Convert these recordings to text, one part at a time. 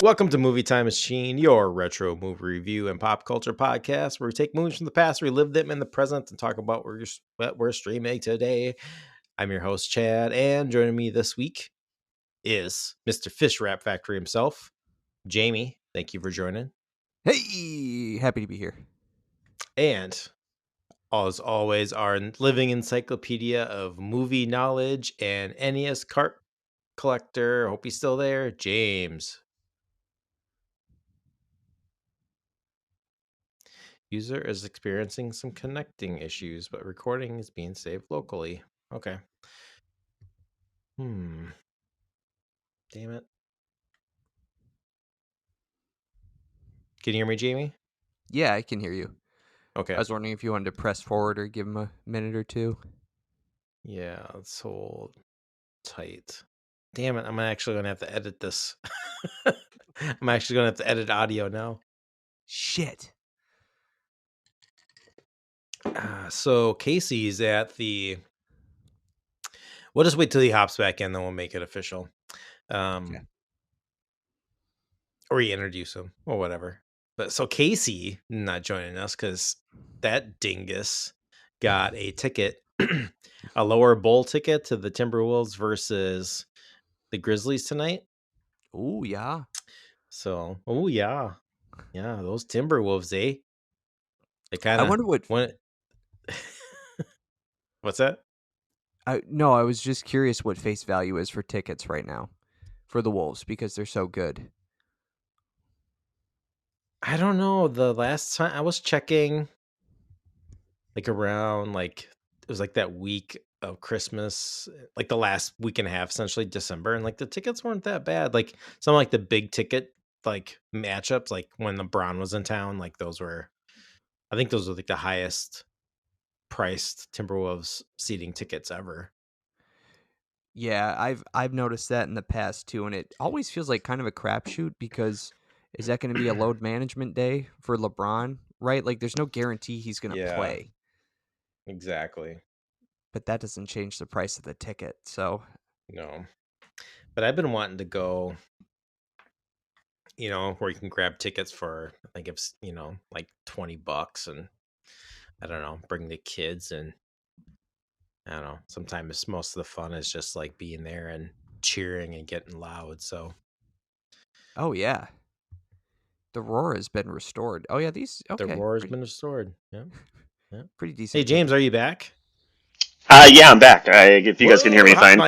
Welcome to Movie Time Machine, your retro movie review and pop culture podcast where we take movies from the past, relive them in the present, and talk about what we're streaming today. I'm your host, Chad, and joining me this week is Mr. Fish Wrap Factory himself, Jamie. Thank you for joining. Hey, happy to be here. And as always, our living encyclopedia of movie knowledge and NES cart collector. Hope he's still there, James. User is experiencing some connecting issues, but recording is being saved locally. Okay. Damn it. Can you hear me, Jamie? Yeah, I can hear you. Okay. I was wondering if you wanted to press forward or give him a minute or two. Yeah, let's hold tight. Damn it, I'm actually going to have to edit this. I'm actually going to have to edit audio now. Shit. So Casey's at the... We'll just wait till he hops back in, then we'll make it official. Okay. Or you introduce him, or whatever. But so Casey not joining us because that dingus got a ticket, a lower bowl ticket to the Timberwolves versus the Grizzlies tonight. Oh, yeah. So, yeah, those Timberwolves, eh? They kind of. I wonder what. What's that? I was just curious what face value is for tickets right now for the Wolves because they're so good. I don't know. The last time I was checking, like around it was like that week of Christmas, like the last week and a half, essentially December, and like the tickets weren't that bad. Like some like the big ticket like matchups, like when LeBron was in town, like those were, I think those were like the highest priced Timberwolves seating tickets ever. Yeah, I've noticed that in the past too, and it always feels like kind of a crapshoot because is that going to be a load management day for LeBron? Right? Like, there's no guarantee he's going to play. Exactly. But that doesn't change the price of the ticket. So no, but I've been wanting to go, where you can grab tickets for like if like $20, and I don't know, bring the kids, and I don't know, sometimes most of the fun is just like being there and cheering and getting loud. So oh yeah, the roar has been restored. Oh yeah, the roar has been restored. Yeah. Pretty decent. Hey James, are you back? Yeah, I'm back. If you guys can hear me fine.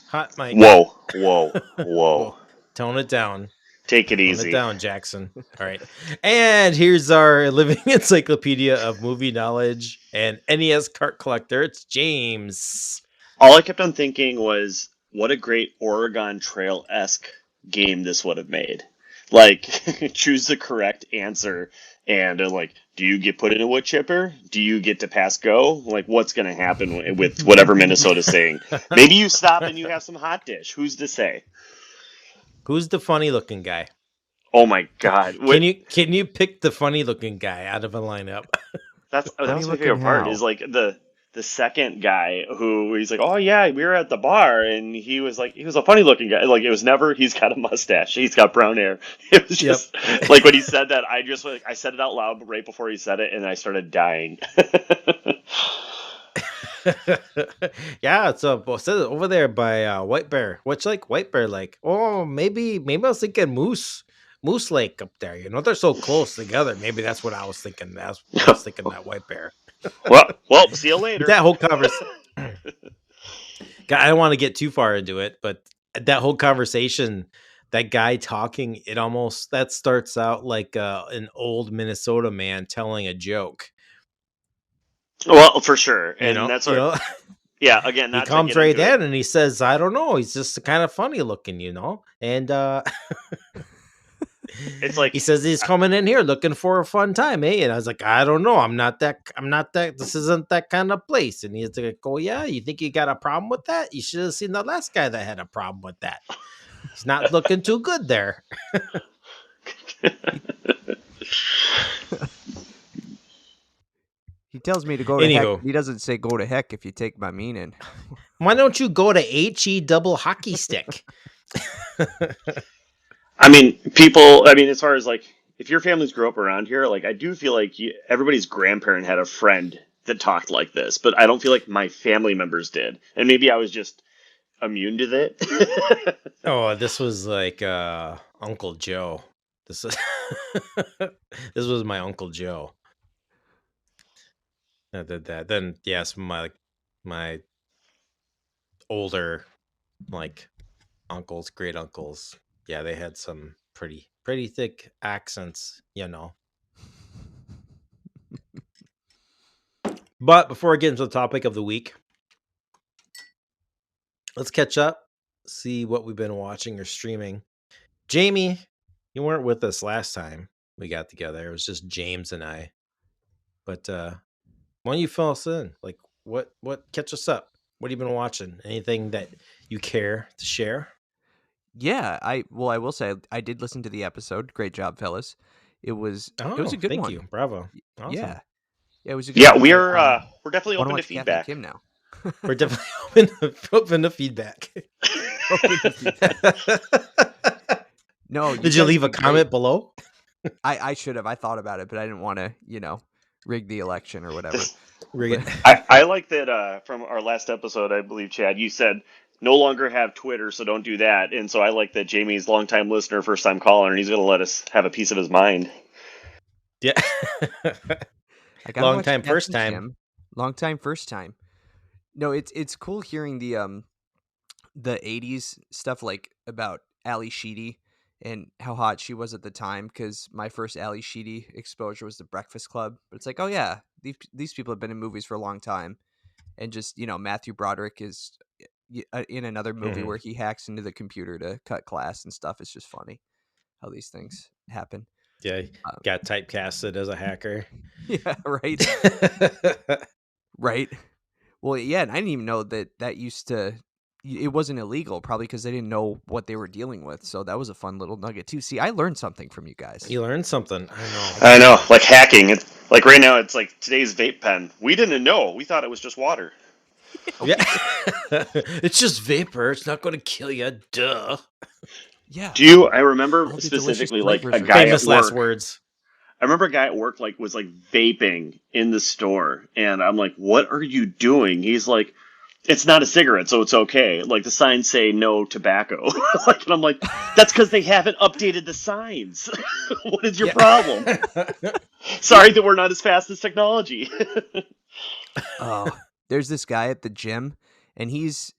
Hot mic. Whoa. Tone it down. Take it easy. Tone it down, Jackson. All right. And here's our living encyclopedia of movie knowledge and NES cart collector. It's James. All I kept on thinking was, what a great Oregon Trail-esque game this would have made. Like, choose the correct answer, and like, do you get put in a wood chipper? Do you get to pass go? Like, what's going to happen with whatever Minnesota's saying? Maybe you stop and you have some hot dish. Who's to say? Who's the funny looking guy? Oh my God! Can you pick the funny looking guy out of a lineup? That was my favorite part. Is like the second guy who he's like, oh yeah, we were at the bar, and he was a funny looking guy. Like, it was never, he's got a mustache, he's got brown hair. It was just like when he said that, I said it out loud right before he said it, and I started dying. Yeah, it's over there by White Bear. What's like White Bear like? Oh, maybe I was thinking Moose Lake up there. They're so close together. Maybe that's what I was thinking. I was thinking that White Bear. Well, see you later. That whole conversation. I don't want to get too far into it, but that whole conversation, that guy talking, that starts out like an old Minnesota man telling a joke. Well, for sure, and that's what. Yeah, again, he comes right in and he says, "I don't know. He's just kind of funny looking, and." It's like he says he's coming in here looking for a fun time, eh? And I was like, I don't know. I'm not that. This isn't that kind of place. And he's like, oh yeah, you think you got a problem with that? You should have seen the last guy that had a problem with that. He's not looking too good there. He tells me to go to heck. He doesn't say go to heck if you take my meaning. Why don't you go to HE double hockey stick? I mean, people. I mean, as far as like, if your families grew up around here, like, I do feel like everybody's grandparent had a friend that talked like this, but I don't feel like my family members did, and maybe I was just immune to that. Oh, this was like Uncle Joe. This is this was my Uncle Joe that did that. Then yes, my older like uncles, great uncles. Yeah, they had some pretty thick accents, you know. But before I get into the topic of the week, let's catch up, see what we've been watching or streaming. Jamie, you weren't with us last time we got together. It was just James and I. But why don't you fill us in? Like what catch us up? What have you been watching? Anything that you care to share? Yeah, I will say I did listen to the episode. Great job, fellas. It was Oh, a good thank one. you. Bravo. Yeah, Awesome. yeah, it was a good Yeah, one. we're definitely Want to open to watch Kath and feedback. Kim now. We're definitely open to feedback. Open to feedback. No, Did you guys leave a did great. comment below? I should have. I thought about it, but I didn't want to, rig the election or whatever. Rig But- it. I like that from our last episode, I believe, Chad, you said no longer have Twitter, so don't do that. And so I like that Jamie's longtime listener, first time caller, and he's going to let us have a piece of his mind. Yeah. I gotta Long watch time, Kath first and time. Kim. Long time, first time. No, it's cool hearing the '80s stuff, like about Ali Sheedy and how hot she was at the time. Because my first Ali Sheedy exposure was The Breakfast Club. But it's like, oh yeah, these people have been in movies for a long time, and just Matthew Broderick is in another movie Mhm. where he hacks into the computer to cut class and stuff. It's just funny how these things happen. Yeah, got typecasted as a hacker. Yeah, right. Right. Well, yeah, and I didn't even know that used to. It wasn't illegal, probably because they didn't know what they were dealing with. So that was a fun little nugget too. See, I learned something from you guys. You learned something. I know. I know, like hacking. It's like right now, it's like today's vape pen. We didn't know. We thought it was just water. Yeah. It's just vapor. It's not going to kill you. Duh. Yeah. I remember All the specifically delicious like a flavors are guy Famous at last work. words. I remember a guy at work like was like vaping in the store, and I'm like, "What are you doing?" He's like, "It's not a cigarette, so it's okay." Like the signs say no tobacco. Like, and I'm like, "That's because they haven't updated the signs." What is your problem? Sorry that we're not as fast as technology. Oh, there's this guy at the gym, and he's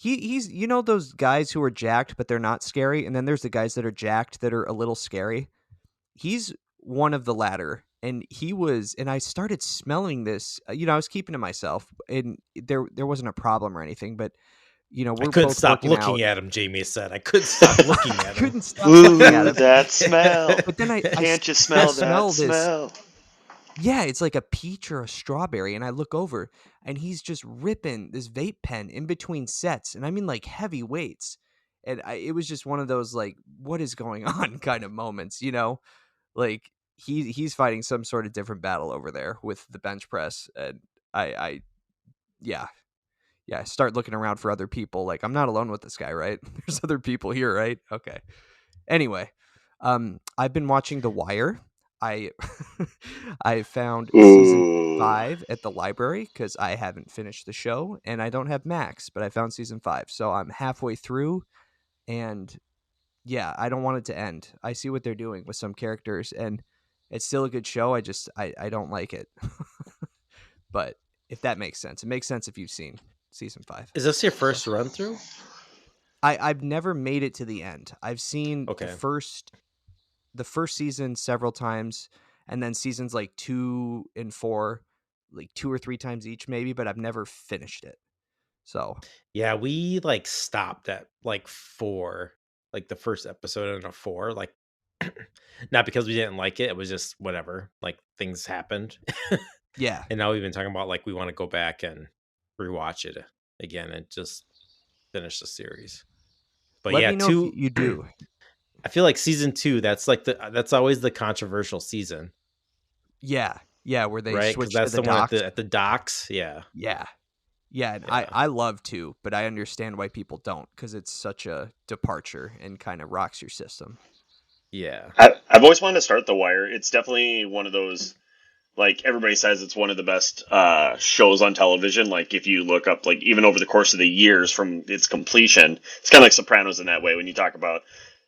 those guys who are jacked but they're not scary, and then there's the guys that are jacked that are a little scary. He's one of the latter, and I started smelling this. I was keeping to myself, and there wasn't a problem or anything, but I we're couldn't both stop working looking out. at him, Jamie said. I couldn't stop looking I at him. couldn't stop looking at Ooh, him. that smell. But then I Can't you I smell smell that this. smell? Yeah, it's like a peach or a strawberry, and I look over, and he's just ripping this vape pen in between sets, and I mean like heavy weights. And it was just one of those like, what is going on kind of moments, Like he's fighting some sort of different battle over there with the bench press, and I yeah. Yeah, start looking around for other people. Like, I'm not alone with this guy, right? There's other people here, right? Okay. Anyway, I've been watching The Wire. I I found season Ooh. 5 at the library because I haven't finished the show and I don't have Max, but I found season 5, so I'm halfway through. And yeah, I don't want it to end. I see what they're doing with some characters, and it's still a good show. I don't like it. But if that makes sense, it makes sense if you've seen season 5. Is this your first run through? I've never made it to the end. I've seen Okay. the first season several times, and then seasons like 2 and 4, like 2 or 3 times each maybe, but I've never finished it. So Yeah, we like stopped at like 4, like the first episode of 4, like not because we didn't like it. It was just whatever. Like things happened. yeah, And now we've been talking about like we want to go back and rewatch it again and just finish the series. But let yeah, me know if you do. I feel like season 2, that's always the controversial season, Yeah, where they right? switch Because to that's the the one docks. at the docks. Yeah. Yeah, and Yeah. I love to, but I understand why people don't, because it's such a departure and kind of rocks your system. Yeah. I've always wanted to start The Wire. It's definitely one of those, like everybody says, it's one of the best shows on television. Like if you look up, like even over the course of the years from its completion, it's kind of like Sopranos in that way. When you talk about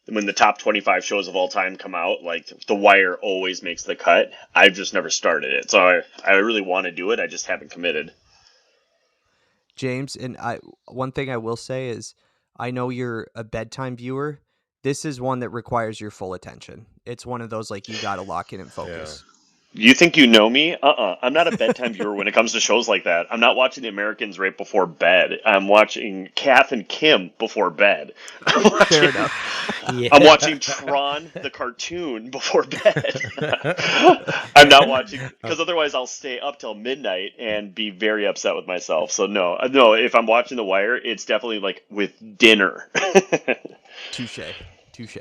when the top 25 shows of all time come out, like The Wire always makes the cut. I've just never started it, so I really want to do it. I just haven't committed. James, and one thing I will say is I know you're a bedtime viewer. This is one that requires your full attention. It's one of those like you got to lock in and Yeah. focus. You think you know me? I'm not a bedtime viewer when it comes to shows like that. I'm not watching The Americans right before bed. I'm watching Kath and Kim before bed. I'm Fair watching, enough. I'm Yeah. watching Tron, the cartoon, before bed. I'm not watching, because otherwise I'll stay up till midnight and be very upset with myself. So no, if I'm watching The Wire, it's definitely like with dinner. Touche. Touche.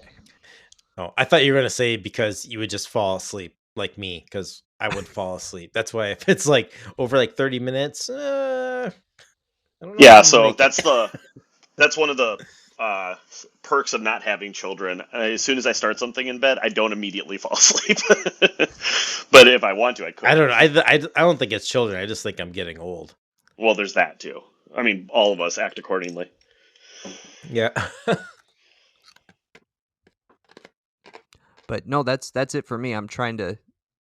Oh, I thought you were gonna say because you would just fall asleep like me, because I would fall asleep. That's why if it's like over like 30 minutes, I don't know if Yeah, I'm gonna so make it. that's one of the uh, perks of not having children. As soon as I start something in bed, I don't immediately fall asleep. But if I want to, I I could. don't know. I don't think it's children. I just think I'm getting old. Well, there's that too. I mean, all of us act accordingly. Yeah. But no, that's it for me. I'm trying to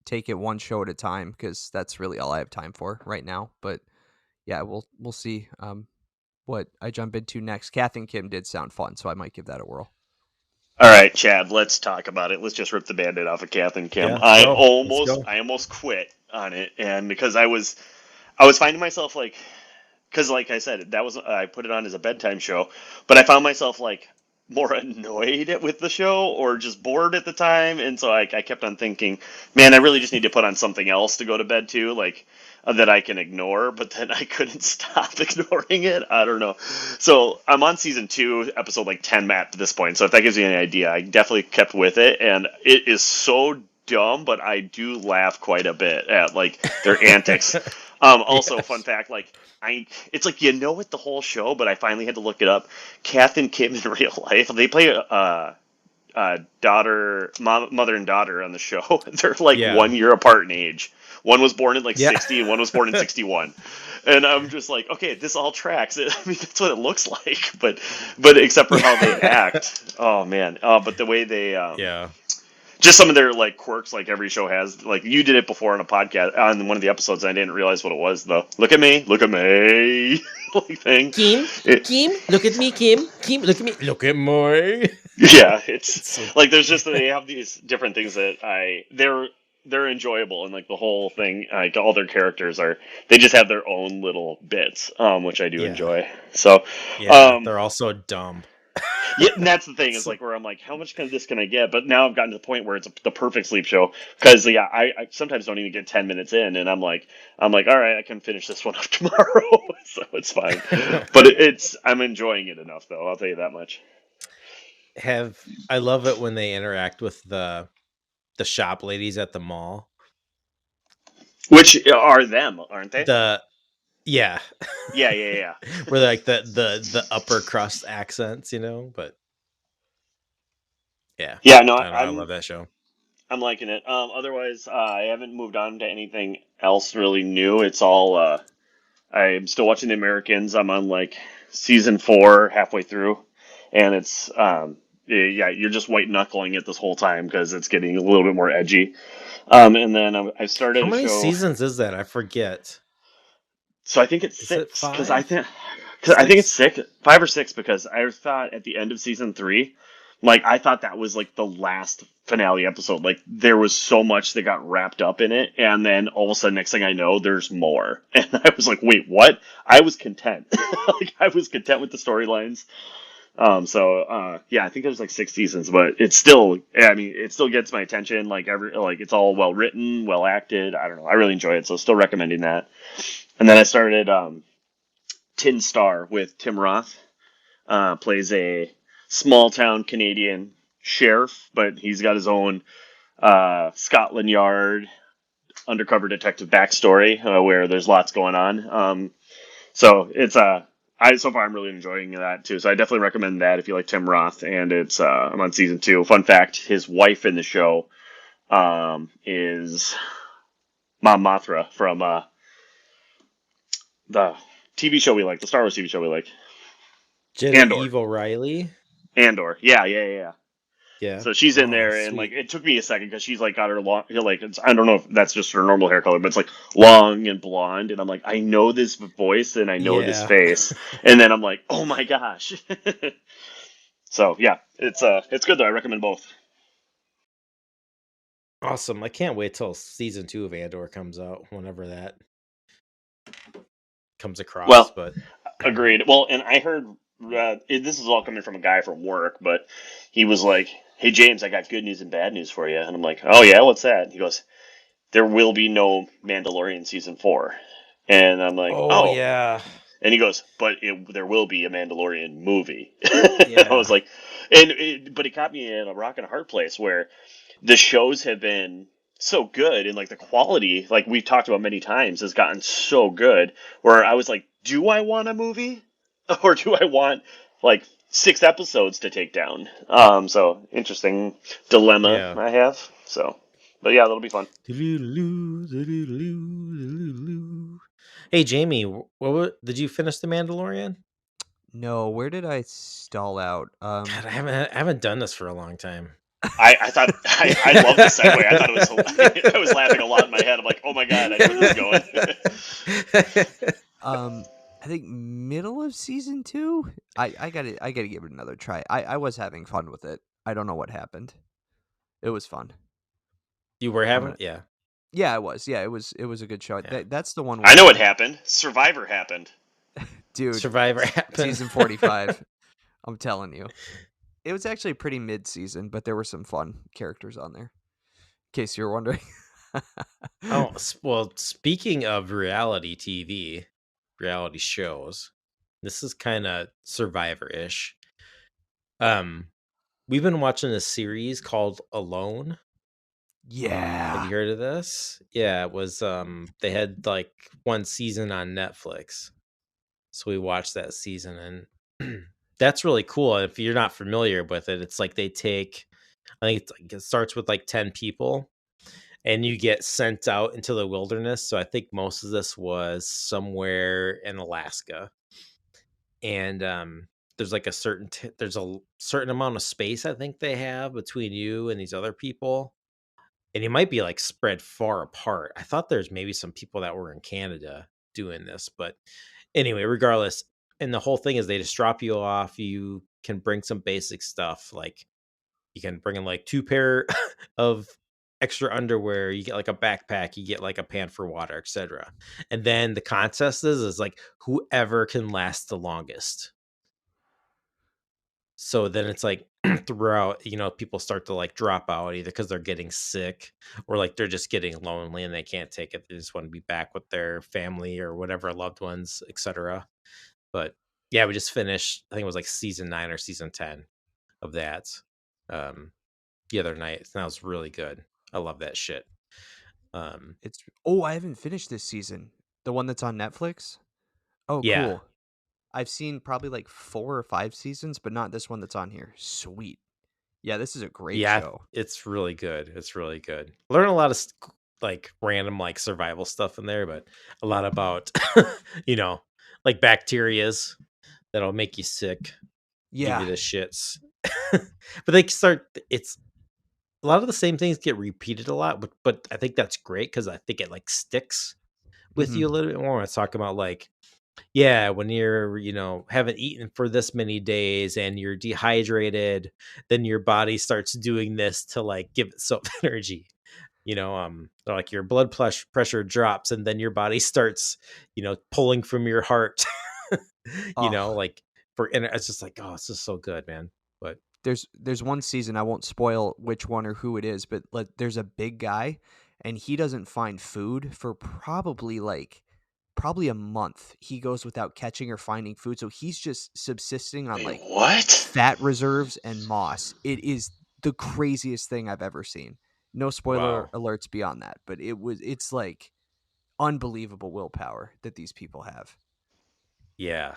take it one show at a time because that's really all I have time for right now. But yeah, we'll see what I jump into next. Kath and Kim did sound fun, so I might give that a whirl. All right, Chad, let's talk about it. Let's just rip the band-aid off of Kath and Kim. Yeah. Let's go. Let's go. I almost quit on it, and because I was finding myself like, because like I said, that was I put it on as a bedtime show, but I found myself like more annoyed with the show or just bored at the time, and so I kept on thinking, man, I really just need to put on something else to go to bed to, like that I can ignore. But then I couldn't stop ignoring it. I don't know. So I'm on season 2, episode like 10 at this point. So if that gives you any idea, I definitely kept with it, and it is so dumb, but I do laugh quite a bit at like their antics. Also, fun Yes. fact, like it's like you know it the whole show, but I finally had to look it up. Kath and Kim in real life, they play mother and daughter on the show. They're like Yeah. 1 year apart in age. One was born in like Yeah. 60, and one was born in 61. And I'm just like, okay, this all tracks. I mean, that's what it looks like, but except for how they Yeah. act. Oh man. But the way they Yeah. just some of their like quirks, like every show has. Like you did it before on a podcast on one of the episodes. And I didn't realize what it was though. Look at me, like thing. Kim, It, Kim, look at me, Kim. Kim, look at me. Look at my. yeah, It's so it's like there's just they have these different things that they're enjoyable, and like the whole thing, like all their characters are they just have their own little bits, which I do yeah. enjoy. So, Yeah. um, They're all so dumb. yeah, and that's the thing is So, like where I'm like, how much kind of this can I get? But now I've gotten to the point where it's the perfect sleep show because yeah, I sometimes don't even get 10 minutes in, and I'm like, all right, I can finish this one up tomorrow, so it's fine. But I'm enjoying it enough though. I'll tell you that much. I love it when they interact with the shop ladies at the mall. Which are them, aren't they? The Yeah. Yeah, yeah, yeah. Where they're like the upper crust accents, but yeah. Yeah, no, I don't know. I love that show. I'm liking it. Otherwise, I haven't moved on to anything else really new. It's all I'm still watching The Americans. I'm on like season 4, halfway through, and it's yeah, you're just white knuckling it this whole time because it's getting a little bit more edgy. And then I How started a many show. seasons is that? I forget. So I think it's Is it 6 because 5? I think it's 6? 6, 5 or 6 because I thought at the end of season 3, like I thought that was like the last finale episode. Like there was so much that got wrapped up in it, and then all of a sudden, next thing I know, there's more, and I was like, wait, what? I was content. Like I was content with the storylines. Yeah, I think there's like 6 seasons, but it's still, I mean, it still gets my attention. Like it's all well written, well acted. I don't know. I really enjoy it, so still recommending that. And then I started Tin Star with Tim Roth. Plays a small town Canadian sheriff, but he's got his own Scotland Yard undercover detective backstory where there's lots going on. So it's So far I'm really enjoying that too. So I definitely recommend that if you like Tim Roth. And it's I'm on season 2. Fun fact: his wife in the show is Mom Mothra from the TV show we like, the Star Wars TV show we like, Andor. Genevieve O'Reilly. Andor. Yeah, yeah, yeah. Yeah. So she's in Oh, there, and like sweet. it took me a second because she's like got her long, like I don't know if that's just her normal hair color, but it's like long and blonde, and I'm like, I know this voice and I know this Yeah. face, and then I'm like, oh my gosh. So yeah, it's good though. I recommend both. Awesome. I can't wait till season 2 of Andor comes out, whenever that comes across. Well, But agreed. Well, and I heard this is all coming from a guy from work, but he was like, "Hey James, I got good news and bad news for you," and I'm like, "Oh yeah, what's that?" He goes, "There will be no Mandalorian season 4," and I'm like, oh "Oh." yeah. And he goes, but there will be a Mandalorian movie. I was Yeah. like, but it caught me in a rock and a hard place where the shows have been so good and like the quality, like we've talked about many times, has gotten so good. Where I was like, do I want a movie, or do I want like 6 episodes to take down? So interesting dilemma Yeah. I have. So, but yeah, that'll be fun. Hey Jamie, did you finish The Mandalorian? No, where did I stall out? God, I haven't done this for a long time. I thought I love the segue. I thought it was I was laughing a lot in my head. I'm like, oh my god, I know where this is going. Um, I think middle of season 2. I gotta give it another try. I was having fun with it. I don't know what happened. It was fun. You were I'm having, gonna. yeah, Yeah, I was. Yeah, it was a good show. yeah. That's the one I where know what happened. Survivor happened. dude, Survivor happened. season 45. I'm telling you, it was actually pretty mid-season, but there were some fun characters on there. In case you're wondering. Oh, well, speaking of reality TV, reality shows, this is kind of Survivor-ish. Um, we've been watching a series called Alone. Have Yeah. you heard of this? Yeah, it was they had like one season on Netflix. So we watched that season, and that's really cool. If you're not familiar with it, it's like they take, I think it starts with like 10 people and you get sent out into the wilderness. So I think most of this was somewhere in Alaska. And there's like there's a certain amount of space I think they have between you and these other people. And you might be like spread far apart. I thought there's maybe some people that were in Canada doing this, but anyway, regardless, and the whole thing is they just drop you off. You can bring some basic stuff, like you can bring in like 2 pair of extra underwear. You get like a backpack. You get like a pan for water, etc. And then the contest is like whoever can last the longest. So then it's like throughout, people start to like drop out either because they're getting sick or like they're just getting lonely and they can't take it. They just want to be back with their family or whatever loved ones, etc. But yeah, we just finished. I think it was like season 9 or season 10 of that um, the other night. And that was really good. I love that shit. Um, I haven't finished this season. The one that's on Netflix? Oh, yeah, cool. I've seen probably like 4 or 5 seasons, but not this one that's on here. Sweet. Yeah, this is a great yeah, show. it's really good. It's really good. Learn a lot of like random like survival stuff in there, but a lot about you know like bacterias that'll make you sick, give Yeah. you the shits. But they start. It's a lot of the same things get repeated a lot, but I think that's great because I think it like sticks with Mhm. you a little bit more. When it's talking about like, yeah, when you're, haven't eaten for this many days and you're dehydrated, then your body starts doing this to like give itself energy. Like your pressure drops and then your body starts, pulling from your heart. Oh, Like and it's just like, oh, it's just so good, man. But there's one season, I won't spoil which one or who it is, but like there's a big guy and he doesn't find food for probably a month. He goes without catching or finding food, so he's just subsisting on Wait, like what? fat reserves and moss. It is the craziest thing I've ever seen. No spoiler wow, alerts beyond that, but it's like unbelievable willpower that these people have. yeah.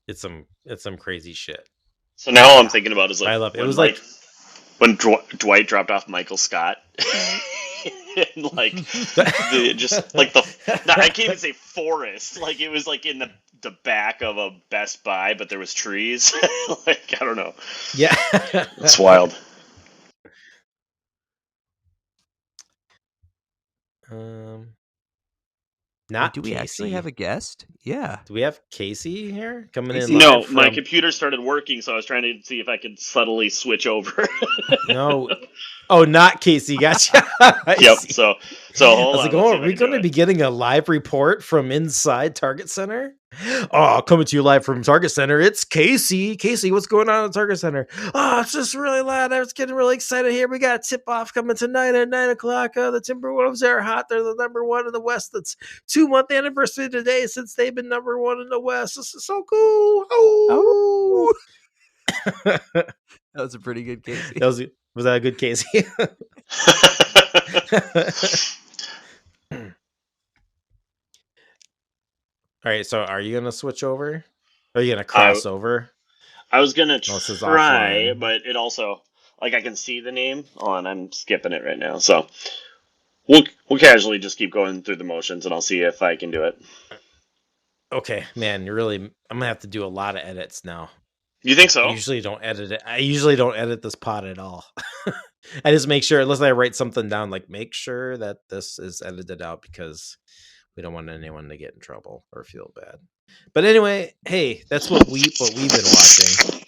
it's some crazy shit. So now all I'm Yeah, thinking about is but like I love it. It when was like Dwight dropped off Michael Scott, and like the just like the no, I can't even say forest. Like it was like in the back of a Best Buy, but there was trees. Like I don't know. yeah. It's wild. um, Wait, not do we actually have Casey. a guest? Yeah. Do we have Casey here coming in Casey. live No, my from? computer started working, so I was trying to see if I could subtly switch over. No. Oh, not Casey. Gotcha. I Yep. see. So I hold was like, on. Let's oh, see are if I we can do going to it. be getting a live report from inside Target Center? Oh, coming to you live from Target Center. It's Casey. Casey, what's going on at Target Center? Oh, it's just really loud. I was getting really excited here. We got a tip off coming tonight at 9 o'clock. The Timberwolves are hot. They're the number one in the West. That's 2-month anniversary today since they've been number one in the West. This is so cool. Oh, Oh, that was a pretty good Casey. was that a good Casey? All right, so are you gonna switch over? Are you gonna I cross over? I was gonna Oh, this is try, offline. but it also like I can see the name. Oh, and I'm skipping it right now. So we'll casually just keep going through the motions, and I'll see if I can do it. Okay, man, you're really. I'm gonna have to do a lot of edits now. You think I so? usually don't edit it. I usually don't edit this pod at all. I just make sure, unless I write something down, like make sure that this is edited out because we don't want anyone to get in trouble or feel bad. But anyway, hey, that's what we've been watching.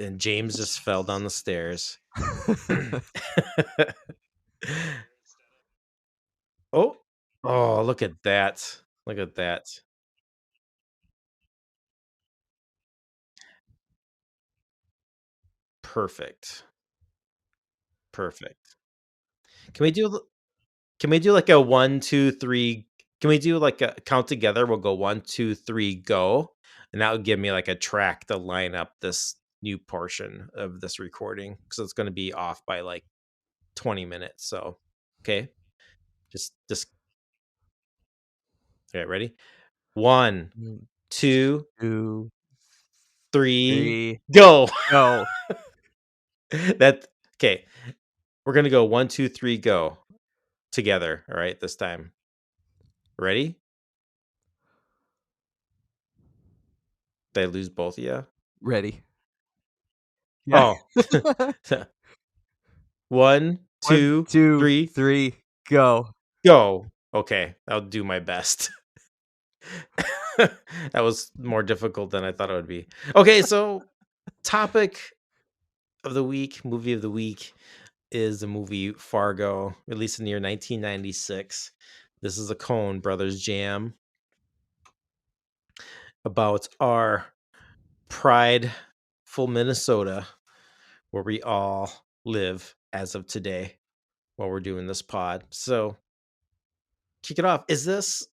And James just fell down the stairs. Oh, oh, look at that! Look at that! Perfect, perfect. Can we do? Can we do like a 1, 2, 3? Can we do like a count together? We'll go 1, 2, 3, go, and that would give me like a track to line up this new portion of this recording because it's going to be off by like 20 minutes. So, okay, just okay. Ready? 1, 1, 2, 2, 3, 3, go. go. That okay. We're gonna go 1, 2, 3, go together. All right, this time. Ready? Did I lose both of you? Ready. Yeah. Oh. 1, 1, 2, 2, 3, 3, go. go. Okay, I'll do my best. That was more difficult than I thought it would be. Okay, so topic of the week, movie of the week is the movie Fargo, released in the year 1996. This is a Coen Brothers jam about our prideful Minnesota, where we all live as of today while we're doing this pod. So kick it off. Is this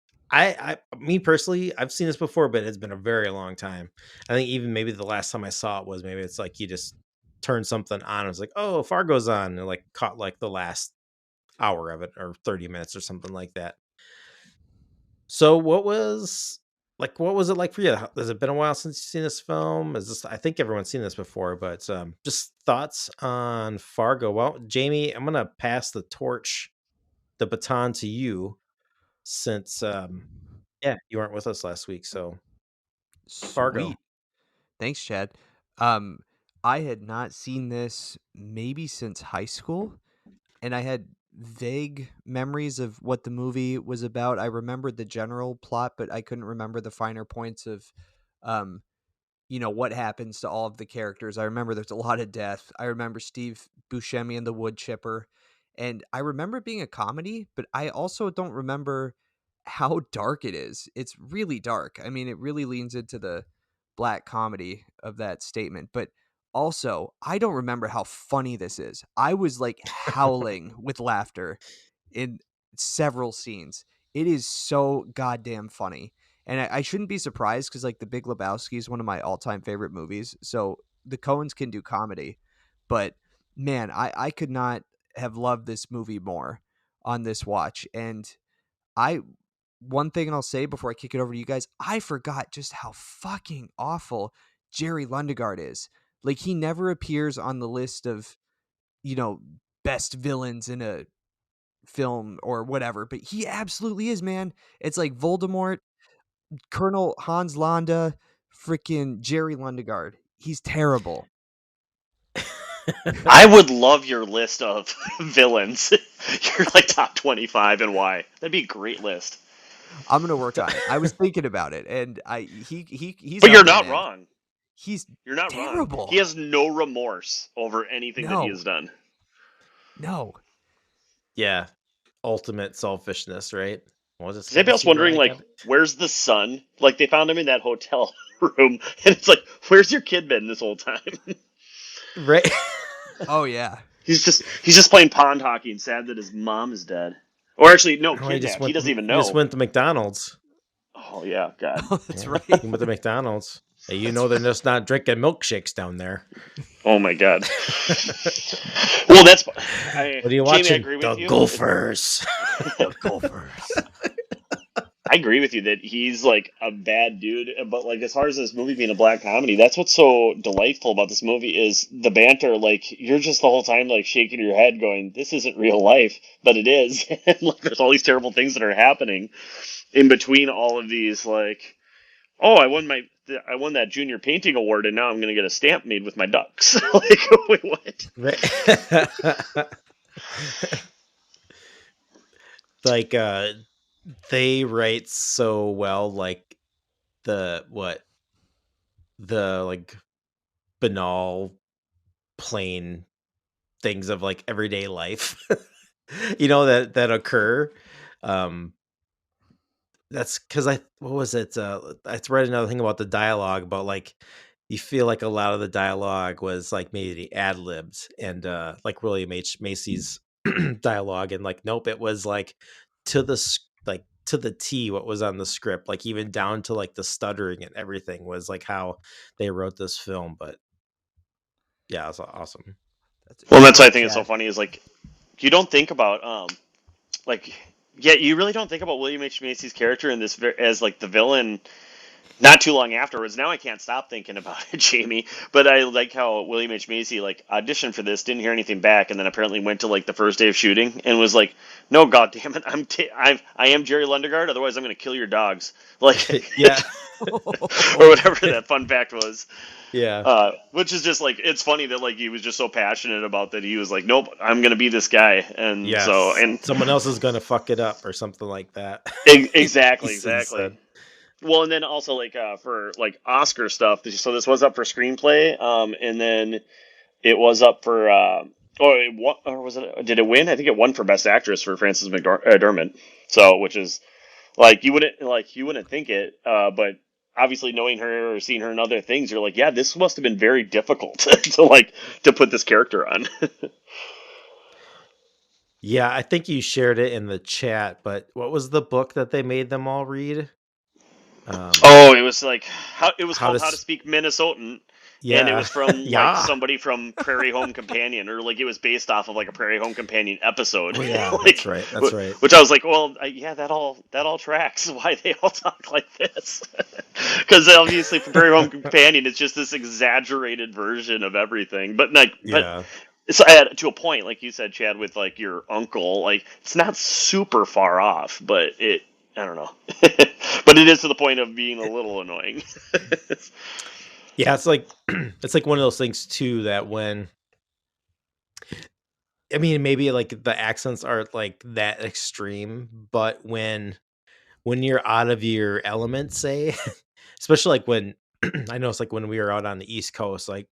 me personally, I've seen this before, but it's been a very long time. I think even maybe the last time I saw it was maybe it's like you just turn something on. It's like, oh, Fargo's on, and like caught like the last hour of it or 30 minutes or something like that. So what was it like for you? Has it been a while since you've seen this film? Is this I think everyone's seen this before, but just thoughts on Fargo. Well, Jamie, I'm gonna pass the baton to you since yeah, you weren't with us last week, so Fargo. Sweet. Thanks, Chad. Um, I had not seen this maybe since high school, and I had vague memories of what the movie was about. I remembered the general plot, but I couldn't remember the finer points of um what happens to all of the characters. I remember there's a lot of death. I remember Steve Buscemi and the wood chipper. And I remember it being a comedy, but I also don't remember how dark it is. It's really dark. I mean, it really leans into the black comedy of that statement. But also, I don't remember how funny this is. I was like howling with laughter in several scenes. It is so goddamn funny. And I shouldn't be surprised because like The Big Lebowski is one of my all-time favorite movies. So the Coens can do comedy, but man, I could not have loved this movie more on this watch. And I one thing I'll say before I kick it over to you guys, I forgot just how fucking awful Jerry Lundegaard is. Like, he never appears on the list of, best villains in a film or whatever, but he absolutely is, man. It's like Voldemort, Colonel Hans Landa, freaking Jerry Lundegaard. He's terrible. I would love your list of villains. Your like top 25 and why. That'd be a great list. I'm gonna work on it. I was thinking about it, and he's But up you're there, not man. wrong. He's You're not wrong. terrible. He has no remorse over anything that he has done. No. Yeah. Ultimate selfishness, right? Well, Is anybody else wondering, like, where's the son? Like, they found him in that hotel room, and it's like, where's your kid been this whole time? Right. Oh yeah. He's just playing pond hockey and sad that his mom is dead. Or actually, no, kidnapped. He doesn't even know. He just went to McDonald's. Oh yeah, God. Oh, that's right. He went to McDonald's. Hey, they're just not drinking milkshakes down there. Oh my God. Well, that's. What are you Jamie, watching? I agree with The you. Gophers. The Gophers. I agree with you that he's like a bad dude, but like as far as this movie being a black comedy, that's what's so delightful about this movie is the banter. Like you're just the whole time like shaking your head, going, "This isn't real life," but it is. And like there's all these terrible things that are happening in between all of these. Like, oh, I won that junior painting award, and now I'm gonna get a stamp made with my ducks. Like, wait, what? Right. Like they write so well, like the like banal, plain things of like everyday life, that occur. That's because what was it? I read another thing about the dialogue about like you feel like a lot of the dialogue was like maybe ad libs and like William H. Macy's dialogue, and like nope, it was like to the T what was on the script, like even down to like the stuttering and everything was like how they wrote this film. But yeah, it's awesome. Well, that's why I think it's so funny is like you don't think about like yeah, you really don't think about William H. Macy's character in this as like the villain not too long afterwards. Now I can't stop thinking about it, Jamie. But I like how William H. Macy like auditioned for this, didn't hear anything back, and then apparently went to like the first day of shooting and was like, "No, God damn it, I am Jerry Lundegaard. Otherwise, I'm going to kill your dogs." Like, Yeah. or whatever that fun fact was. Yeah. Which is just like it's funny that like he was just so passionate about that he was like, "Nope, I'm going to be this guy," and Yes. so and someone else is going to fuck it up or something like that. Exactly. Said. Well, and then also like for like Oscar stuff. So this was up for screenplay, and then it was up for or was it? Did it win? I think it won for Best Actress for Frances McDormand. So, which is like you wouldn't think it, but obviously knowing her or seeing her in other things, you're like, yeah, this must have been very difficult to put this character on. Yeah, I think you shared it in the chat, but what was the book that they made them all read? It was like called How to Speak Minnesotan. Yeah. And it was from like somebody from Prairie Home Companion, or like it was based off of like a Prairie Home Companion episode. Oh, yeah, like, that's right. That's right. Which I was like, well, yeah, that all tracks. Why they all talk like this? Because obviously, for Prairie Home Companion, it's just this exaggerated version of everything. But like, yeah. It's to a point, like you said, Chad, with like your uncle. Like, it's not super far off, but I don't know. But it is to the point of being a little annoying. Yeah, it's like one of those things too that when I mean maybe like the accents aren't like that extreme, but when you're out of your element, say, especially like when I know it's like when we were out on the East Coast, like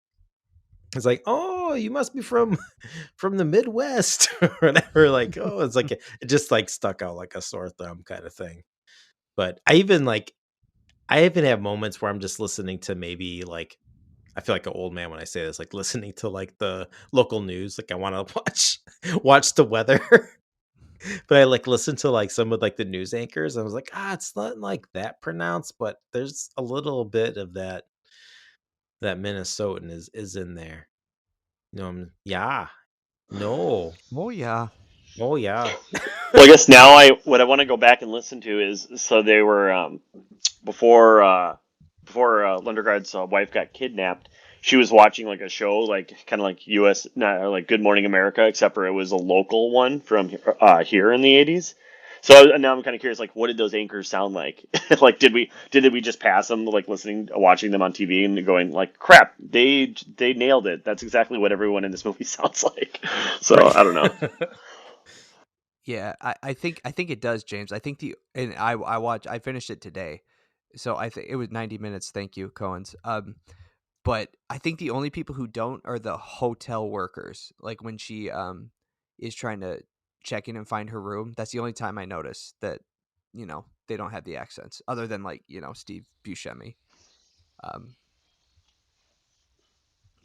it's like, oh, you must be from the Midwest or whatever. Like, oh, it's like it just like stuck out like a sore thumb kind of thing. But I even have moments where I'm just listening to maybe like I feel like an old man when I say this, like listening to like the local news. Like I want to watch the weather, but I like listen to like some of like the news anchors. And I was like, it's not like that pronounced, but there's a little bit of that Minnesotan is in there. Yeah, no, Oh yeah. Oh yeah. Well, I guess now what I want to go back and listen to is so they were before Lundergaard's wife got kidnapped. She was watching like a show, like kind of like U.S. not like Good Morning America, except for it was a local one from here in the '80s. So now I'm kind of curious, like, what did those anchors sound like? Like, did we just pass them, like watching them on TV and going like, crap, they nailed it. That's exactly what everyone in this movie sounds like. So Right. I don't know. Yeah, I think it does, James. I think I finished it today, so I think it was 90 minutes. Thank you, Cohen's. But I think the only people who don't are the hotel workers. Like when she is trying to check in and find her room. That's the only time I notice that they don't have the accents, other than like Steve Buscemi. Um,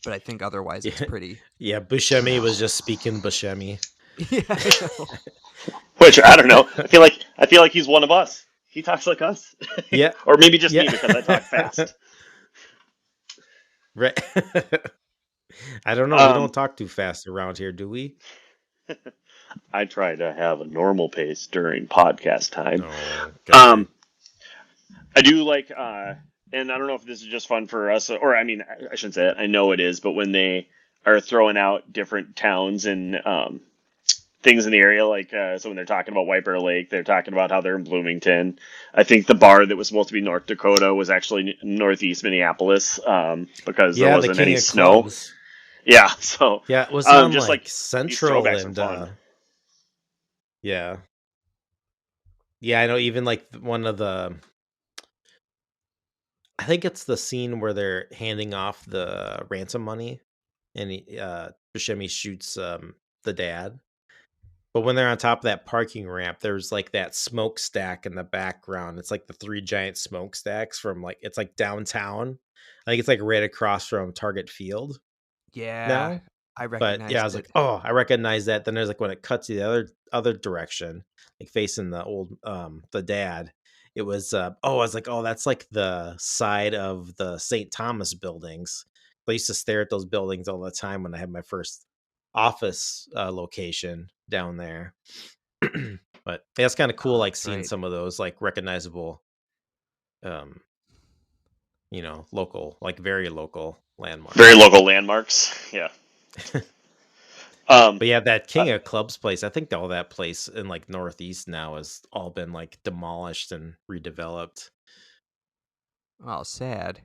but I think otherwise it's Yeah. pretty. Yeah, Buscemi was just speaking Buscemi. Yeah, I know. Which I don't know. I feel like he's one of us. He talks like us, Yeah. or maybe just me Yeah. because I talk fast. Right. I don't know. We Um, don't talk too fast around here, do we? I try to have a normal pace during podcast time. Oh, Um, gotcha. I do like, and I don't know if this is just fun for us, or I mean, I shouldn't say it. I know it is, but when they are throwing out different towns and things in the area, like so when they're talking about White Bear Lake, they're talking about how they're in Bloomington. I think the bar that was supposed to be North Dakota was actually northeast Minneapolis because there Yeah, the wasn't any King of snow. Clubs. Yeah, so Yeah, it was on just like like these Central throwbacks are and fun. yeah. Yeah, I know even like one of the I think it's the scene where they're handing off the ransom money and Buscemi shoots the dad. But when they're on top of that parking ramp, there's like that smokestack in the background. It's like the three giant smokestacks from like it's like downtown. I think it's like right across from Target Field Yeah, now. I But yeah, I recognized was it. like, oh, I recognize that. Then there's like when it cuts to the other direction, like facing the old the dad. It was I was like, oh, that's like the side of the St. Thomas buildings. I used to stare at those buildings all the time when I had my first office location down there. But yeah, it's kind of cool, Oh, like that's seeing right. some of those like recognizable, um, local, like very local Very landmarks. local landmarks. Yeah. Um, But yeah, that uh, King of Clubs place, I think all that place in like Northeast now has all been like demolished and redeveloped. Oh, sad.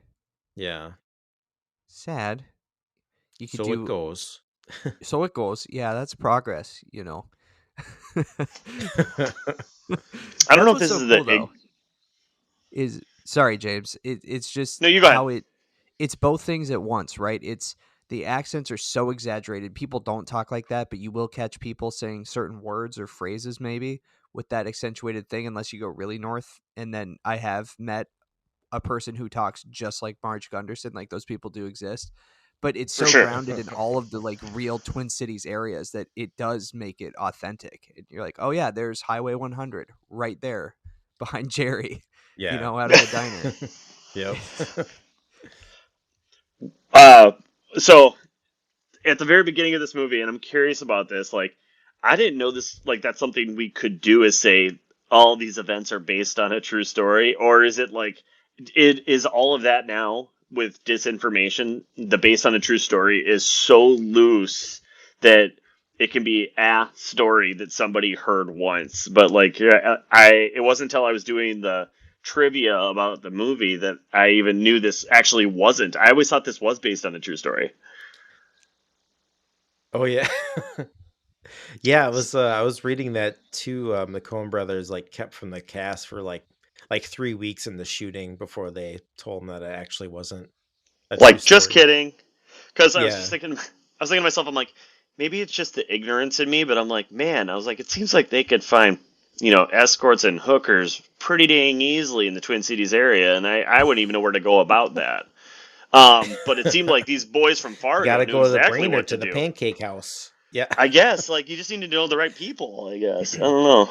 Yeah. Sad. You could So it do goes. so it goes. Yeah, that's progress. I don't know That's if what's this so is cool the though. Is sorry, James. It's just no. You go ahead. how it's both things at once, right? It's the accents are so exaggerated. People don't talk like that, but you will catch people saying certain words or phrases maybe with that accentuated thing unless you go really north. And then I have met a person who talks just like Marge Gunderson, like those people do exist. But it's For so sure. grounded in all of the like real Twin Cities areas that it does make it authentic. And you're like, oh yeah, there's Highway 100 right there behind Jerry, Yeah. out of the diner. Yep. uh, so at the very beginning of this movie, and I'm curious about this, like I didn't know this, like that's something we could do is say all these events are based on a true story, or is it like it is all of that now with disinformation, the based on a true story is so loose that it can be a story that somebody heard once, but like it wasn't until I was doing the trivia about the movie that I even knew this actually wasn't. I always thought this was based on a true story. Oh yeah. Yeah, it was I was reading that too. The Coen brothers like kept from the cast for like 3 weeks in the shooting before they told them that it actually wasn't a true Like, just story. kidding. Because I was just Yeah. thinking, I was thinking to myself, I'm like, maybe it's just the ignorance in me, but I'm like, man, I was like, it seems like they could find, escorts and hookers pretty dang easily in the Twin Cities area, and I wouldn't even know where to go about that. But it seemed like these boys from You Fargo gotta knew go to the exactly brainer what to to the do. pancake house. Yeah. I guess, like, you just need to know the right people, I guess. I don't know.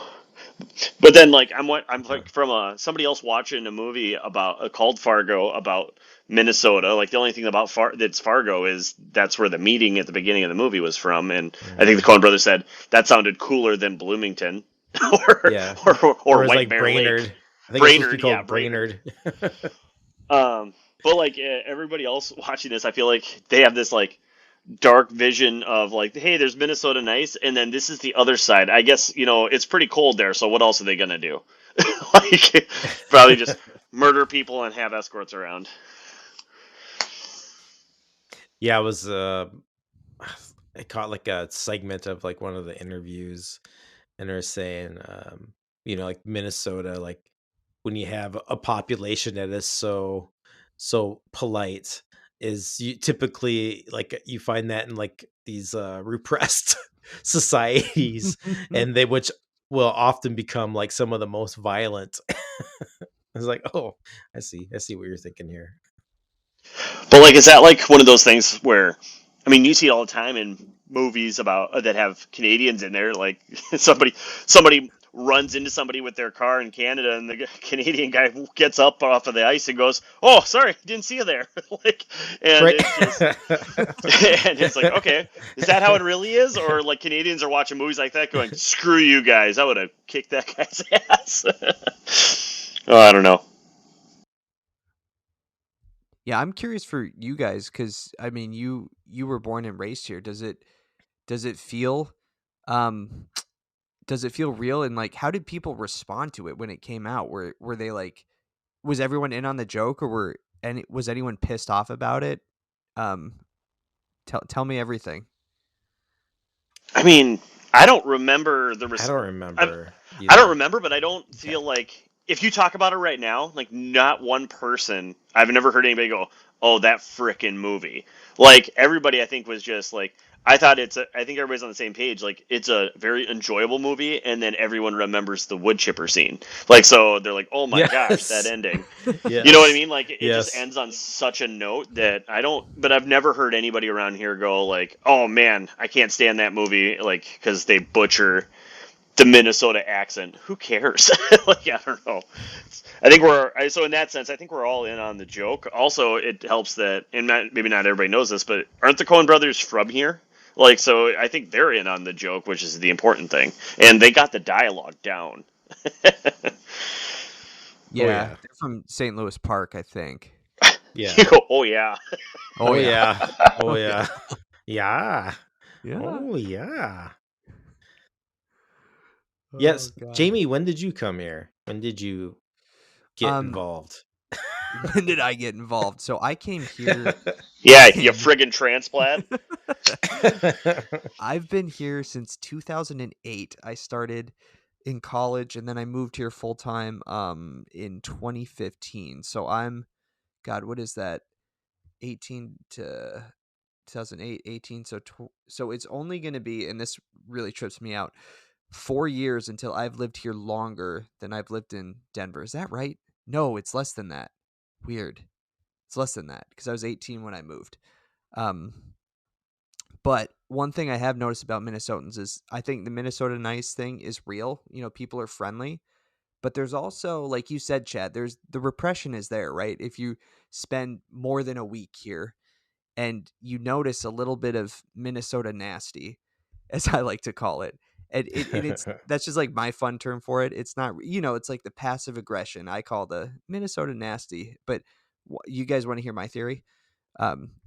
But then, like, I'm like from somebody else watching a movie about called Fargo about Minnesota. Like, the only thing about that's Fargo is that's where the meeting at the beginning of the movie was from, and I think the Mm. Coen Brothers said that sounded cooler than Bloomington or Yeah. or Or it's White like Bear Lake, Brainerd. I think it's supposed to be Brainerd. Yeah, called Brainerd. Brainerd. But like everybody else watching this, I feel like they have this like dark vision of like, hey, there's Minnesota nice, and then this is the other side. I guess it's pretty cold there, so what else are they gonna do? Like probably just murder people and have escorts around. Yeah, I was I caught like a segment of like one of the interviews, and they're saying like Minnesota, like when you have a population that is so polite, is you typically like you find that in like these repressed societies, and they which will often become like some of the most violent. It's like, oh, I see what you're thinking here. But like, is that like one of those things where, I mean, you see it all the time in movies about that have Canadians in there. Like somebody runs into somebody with their car in Canada, and the Canadian guy gets up off of the ice and goes, "Oh, sorry, didn't see you there." Like, and Right. it's just, and it's like, okay, is that how it really is, or like Canadians are watching movies like that, going, "Screw you guys, I would have kicked that guy's ass." Oh, I don't know. Yeah, I'm curious for you guys because I mean, you were born and raised here. Does it feel um does it feel real, and like how did people respond to it when it came out? Were they like, was everyone in on the joke, or was anyone pissed off about it? Um, tell me everything. I mean, I don't remember the I don't I, remember I don't either. remember, but I don't Okay. feel like if you talk about it right now, like not one person, I've never heard anybody go, "Oh, that frickin' movie." Like everybody, I think was just like, I think everybody's on the same page. Like it's a very enjoyable movie, and then everyone remembers the wood chipper scene. Like so, they're like, "Oh my gosh, that Yes. ending." You know what I Yes. mean? Like it just Yes. ends on such a note that I don't. But I've never heard anybody around here go like, "Oh man, I can't stand that movie," like because they butcher the Minnesota accent. Who cares? Like I don't know. I think so in that sense. I think we're all in on the joke. Also, it helps that, and maybe not everybody knows this, but aren't the Coen brothers from here? Like so, I think they're in on the joke, which is the important thing, and they got the dialogue down. Oh Yeah, yeah. they're from St. Louis Park, I think. Yeah. You go, oh yeah. Oh Oh yeah. yeah. Oh Oh yeah. yeah. Yeah. Yeah. Oh yeah. Oh Yes, god. Jamie, when did you come here? When did you get Um, involved? when did I get involved? So I came here Yeah, you in friggin' transplant. I've been here since 2008. I started in college and then I moved here full time in 2015. So I'm god, what is that? 18 to 2008, 18, so it's only going to be, and this really trips me out, 4 years until I've lived here longer than I've lived in Denver. Is that right? No, it's less than that. Weird. It's less than that because I was 18 when I moved. Um, but one thing I have noticed about Minnesotans is I think the Minnesota nice thing is real. People are friendly, but there's also, like you said, Chad, there's the repression is there, right? If you spend more than a week here and you notice a little bit of Minnesota nasty, as I like to call it. And it's that's just like my fun term for it. It's not, it's like the passive aggression. I call the Minnesota nasty. But you guys want to hear my theory?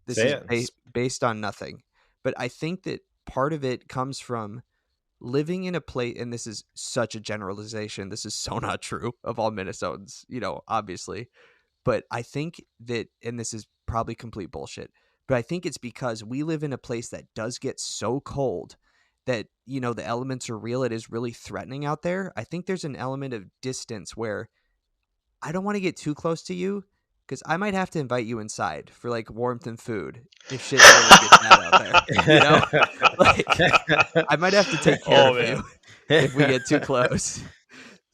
This Say is it. based on nothing, but I think that part of it comes from living in a place, and this is such a generalization. This is so not true of all Minnesotans, obviously. But I think that, and this is probably complete bullshit, but I think it's because we live in a place that does get so cold that, the elements are real. It is really threatening out there. I think there's an element of distance where I don't want to get too close to you because I might have to invite you inside for like warmth and food if shit really gets bad out there. Like I might have to take care Oh of man. you if we get too close.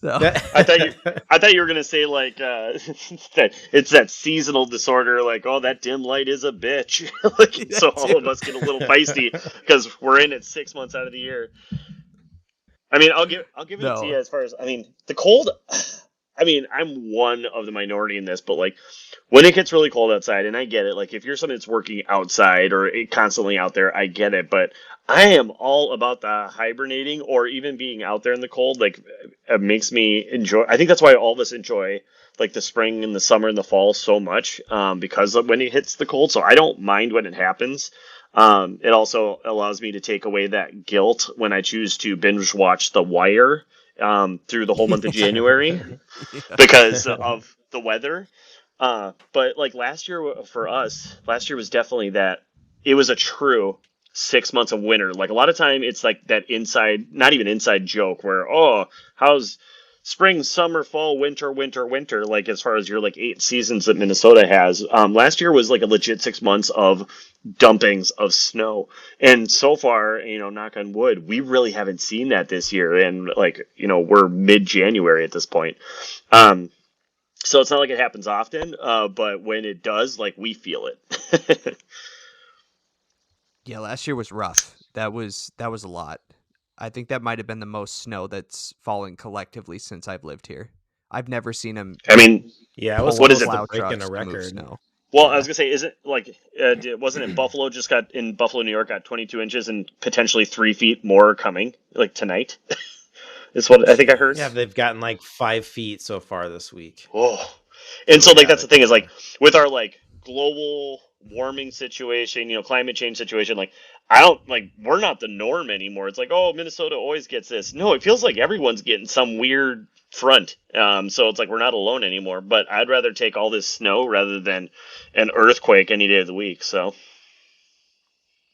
So I thought you I thought you were gonna say like that it's that seasonal disorder, like, oh, that dim light is a bitch. Like so that too. all of us get a little feisty because we're in it 6 months out of the year. I mean, I'll give it to you No. as far as, I mean, the cold. I mean, I'm one of the minority in this, but like when it gets really cold outside, and I get it. Like if you're somebody that's working outside or constantly out there, I get it. But I am all about the hibernating or even being out there in the cold. Like it makes me enjoy. I think that's why all of us enjoy like the spring and the summer and the fall so much, because of when it hits the cold. So I don't mind when it happens. It also allows me to take away that guilt when I choose to binge watch The Wire through the whole month of January Yeah. because of the weather. But like last year for us, last year was definitely that. It was a true 6 months of winter. Like a lot of time, it's like that inside, not even inside joke where, oh, how's spring, summer, fall, winter, winter, winter. Like as far as your like 8 seasons that Minnesota has. Last year was like a legit 6 months of dumpings of snow, and so far, knock on wood, we really haven't seen that this year. And like we're mid-January at this point. Um, so it's not like it happens often, but when it does, like we feel it. Yeah, last year was rough. That was a lot. I think that might have been the most snow that's fallen collectively since I've lived here. I've never seen them I mean, Yeah, it was pull what is close it? to plow breaking a trucks to move record. snow. Well, I was Yeah. gonna say, isn't like, wasn't it Buffalo just got in Buffalo, New York, got 22 inches and potentially 3 feet more coming like tonight? Is what I think I heard. Yeah, they've gotten like 5 feet so far this week. Oh, and So so they like got that's the it. thing is Yeah. like with our like global warming situation, climate change situation, like I don't like we're not the norm anymore. It's like, oh, Minnesota always gets this. No, it feels like everyone's getting some weird front. So it's like we're not alone anymore. But I'd rather take all this snow rather than an earthquake any day of the week. So,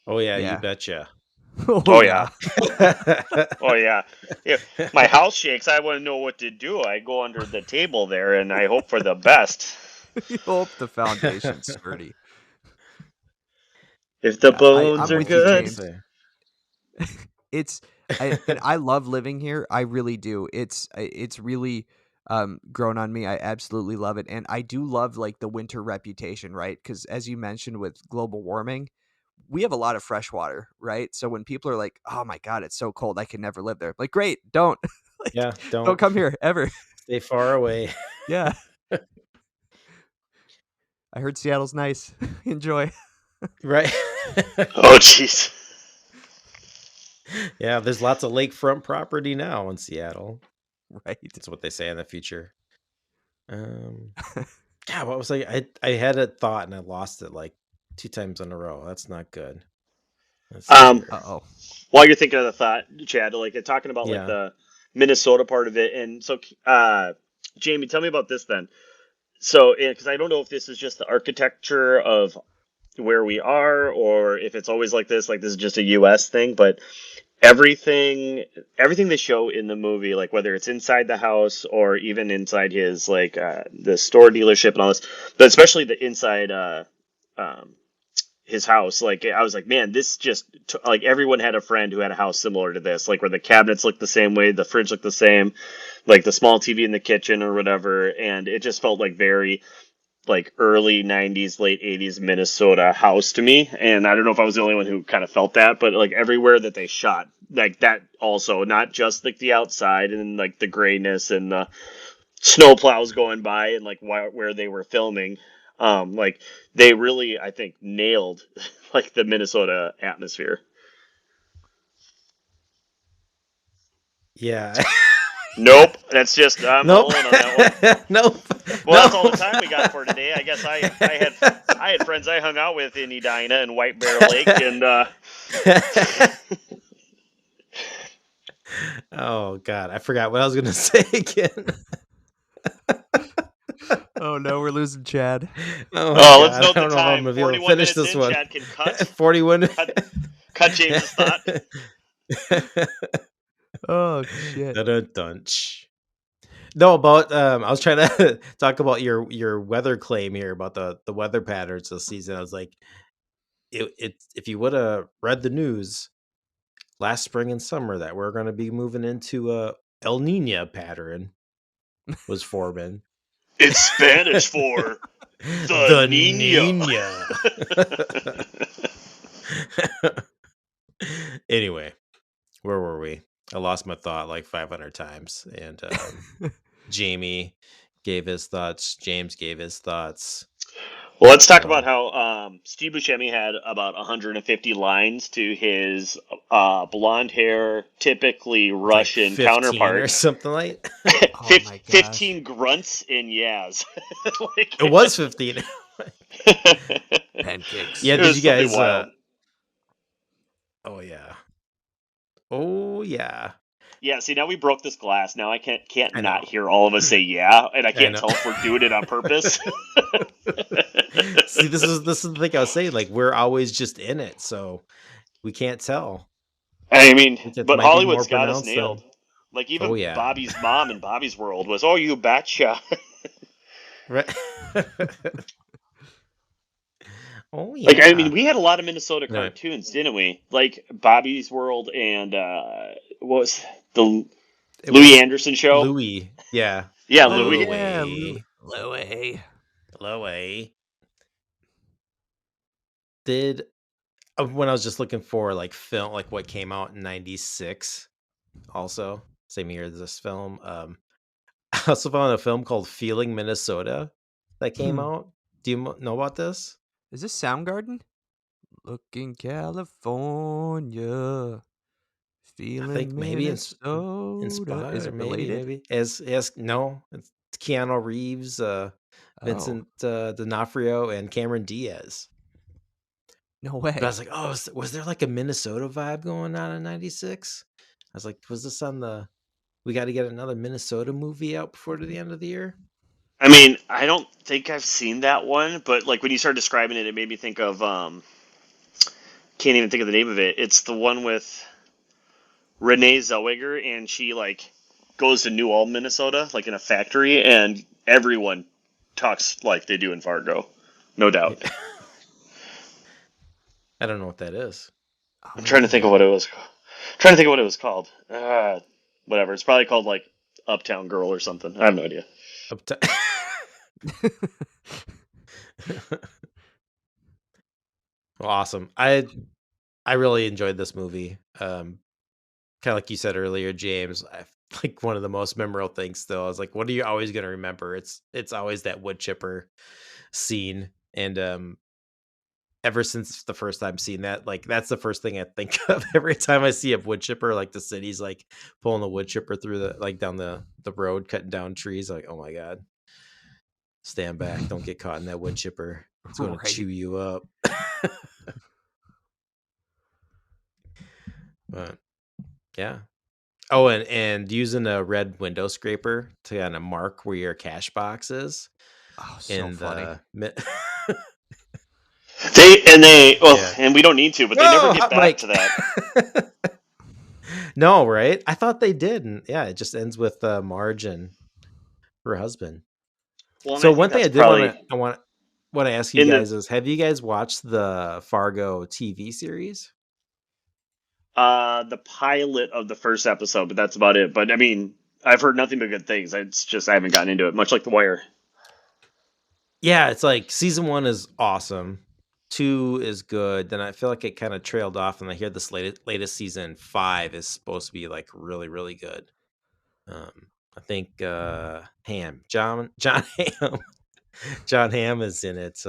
Oh yeah, you Yeah. betcha. Oh oh yeah, yeah. oh yeah. If my house shakes, I want to know what to do. I go under the table there and I hope for the best. You hope the foundation's sturdy. If the Yeah, bones I'm are with you, Oh, let's good. James. see. It's and I love living here. I really do. It's really grown on me. I absolutely love it. And I do love like the winter reputation, right? Cuz as you mentioned with global warming, we have a lot of fresh water, right? So when people are like, "Oh my god, it's so cold. I can never live there." Like, "Great, don't." Like, Yeah, don't don't come here ever. stay far away. Yeah. I heard Seattle's nice. Enjoy. Right. Oh jeez. Yeah, there's lots of lakefront property now in Seattle. Right. That's what they say in the future. Um, yeah, what was I had a thought and I lost it like 2 times in a row. That's not good. Let's see Um, here. Uh-oh. while you're thinking of the thought, Chad, like talking about like Yeah. the Minnesota part of it, and so Jamie, tell me about this then. So, because I don't know if this is just the architecture of where we are, or if it's always like this is just a U.S. thing, but everything they show in the movie, like whether it's inside the house or even inside his like the store dealership and all this, but especially the inside um, his house, like I was like, man, this just like everyone had a friend who had a house similar to this, like where the cabinets look the same way, the fridge looked the same, like the small TV in the kitchen or whatever, and it just felt like very like early 90s late 80s Minnesota house to me. And I don't know if I was the only one who kind of felt that, but like everywhere that they shot like that, also not just like the outside and like the grayness and the snow plows going by and like where they were filming, like they really, I think, nailed like the Minnesota atmosphere. Yeah. Nope, that's just I'm Nope. alone on that one. Nope. Well, No. that's all the time we got for today. I guess I had friends I hung out with in Edina and White Bear Lake, and Oh god, I forgot what I was gonna say again. Oh no, we're losing Chad. Oh oh, let's god, note I the don't know if I'm time. gonna be able to 41 finish minutes this in, one. Chad can cut 41. cut cut James's thought. Oh shit. Dun-dun-dun-ch. No, about I was trying to talk about your weather claim here about the weather patterns this season. I was like, if you would have read the news last spring and summer that we're going to be moving into a El Nino pattern was forming. It's Spanish for the The Nino. Nina. Anyway, where were we? I lost my thought like 500 times, and Jamie gave his thoughts. James gave his thoughts. Well, let's talk about So how Steve Buscemi had about 150 lines to his blonde hair, typically it's like Russian 15 or counterpart. something like. Oh my gosh. 15 grunts and yas. Like, It was 15. Pancakes. Yeah, it did was you something guys wild. oh yeah. Oh yeah. Yeah, see, now we broke this glass. Now I can't I not know. hear all of us say yeah, and I I can't know. tell if we're doing it on purpose. See, this is the thing I was saying. Like we're always just in it, so we can't tell. I I mean, think that but might be more Hollywood's got us pronounced than. nailed. Like Oh even yeah. Bobby's mom in Bobby's World was, "Oh, you betcha." Right. Oh Like, I mean, yeah. we had a lot of Minnesota Anyway, cartoons, didn't we? Like Bobby's World and what was the It Louis was Anderson show? Louis. Yeah. Yeah, Oh Louis. yeah, Louis. Louis. Louis. Did when I was just looking for like film, like what came out in '96. Also, same year as this film. I also found a film called Feeling Minnesota that came out. Do you know about this? Is this Soundgarden? Looking California, I feeling think maybe Minnesota. Is inspired, it maybe related? as no, it's Keanu Reeves, Oh, Vincent D'Onofrio, and Cameron Diaz. no But I was way. like, oh, was there like a Minnesota vibe going on in '96? I was like, was this on the? We got to get another Minnesota movie out before the end of the year. I mean, I don't think I've seen that one, but like when you started describing it, it made me think of can't even think of the name of it. It's the one with Renee Zellweger, and she like goes to New Ulm, Minnesota, like in a factory, and everyone talks like they do in Fargo, no Yeah. doubt. I don't know what that is. I'm Me trying to think of neither. what it was. Trying to think of what it was called. Whatever. It's probably called like Uptown Girl or something. I have no idea. Up to- well, awesome. I really enjoyed this movie. Kind of like you said earlier, James. Like one of the most memorable things. Still, I was like, what are you always going to remember? It's always that wood chipper scene, and ever since the first time seeing that, like that's the first thing I think of every time I see a wood chipper. Like the city's like pulling the wood chipper through the like down the road, cutting down trees. Like, oh my god, stand back, don't get caught in that wood chipper. It's going to Right. chew you up. But yeah. Oh, and using a red window scraper to kind of mark where your cash box is Oh, so in funny. the Well, yeah. and we don't need to, but they never Whoa, get hot back mic. to that. No, right? I thought they did, and yeah, it just ends with Marge and her husband. Well, and So I think one thing that's I did probably want to ask you in the guys is, have you guys watched the Fargo TV series? the pilot of the first episode, but that's about it. But I mean, I've heard nothing but good things. It's just I haven't gotten into it, much like The Wire. Yeah, it's like season 1 is awesome. 2 is good. Then I feel like it kind of trailed off, and I hear this latest season 5 is supposed to be like really really good. I think John Hamm John Hamm is in it.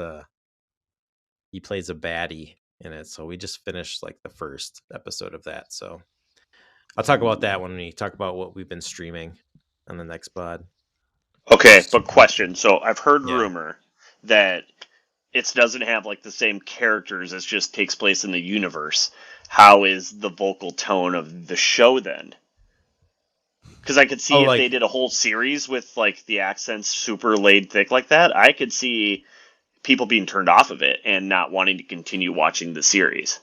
He plays a baddie in it. So we just finished like the first episode of that. So I'll talk about that when we talk about what we've been streaming on the next pod. Okay, but Sweet. question. So I've heard Yeah. rumor that it doesn't have like the same characters as just takes place in the universe. How is the vocal tone of the show then? Because I could Oh, see if they like did a whole series with like the accents super laid thick like that, I could see people being turned off of it and not wanting to continue watching the series.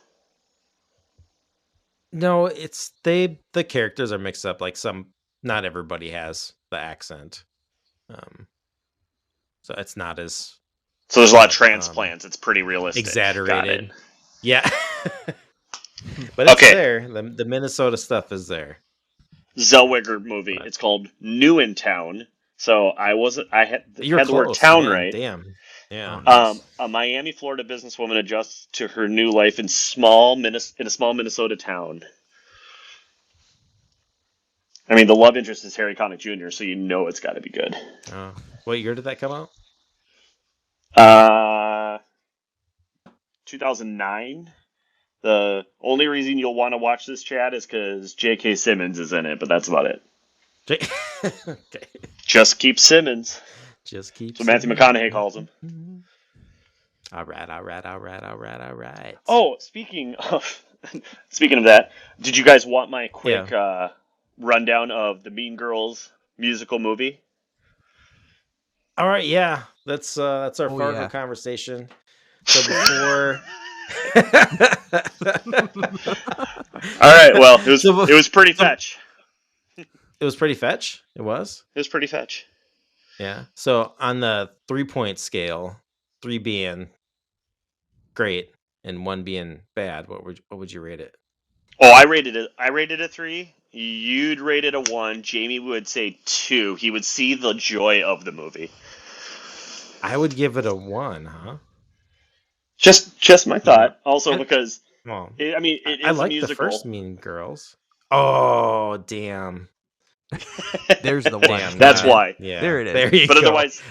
no, it's the characters are mixed up. Like not everybody has the accent. Um, so it's not as So there's a lot of um transplants. It's pretty realistic. Got it. exaggerated. Yeah. But it's Okay, there. The Minnesota stuff is there. Zellweger movie. But It's called New in Town. So I wasn't. I you're had the word close, town man. right. Damn. Oh, Yeah. nice. A Miami, Florida businesswoman adjusts to her new life in a small Minnesota town. I mean, the love interest is Harry Connick Jr., so you know it's got to be good. What year did that come out? 2009. The only reason you'll want to watch this, Chad, is because J.K. Simmons is in it, but that's about it. Okay. Just keep Simmons. Just keep. So Matthew McConaughey calls him. All right. Oh, speaking of that, did you guys want my quick rundown of the Mean Girls musical movie? All right, yeah, that's our Fargo conversation. So before. All right, well, it was pretty fetch. It was pretty fetch. It was pretty fetch. Yeah. So on the 3-point scale, 3 being great and 1 being bad, what would you rate it? Oh, I rated it a 3. You'd rate it a 1. Jamie would say 2. He would see the joy of the movie. I would give it a 1, huh? Just my thought. Also, because it is I like a musical. The first Mean Girls. Oh, damn. There's the one. That's why. Yeah. There it is. There you go.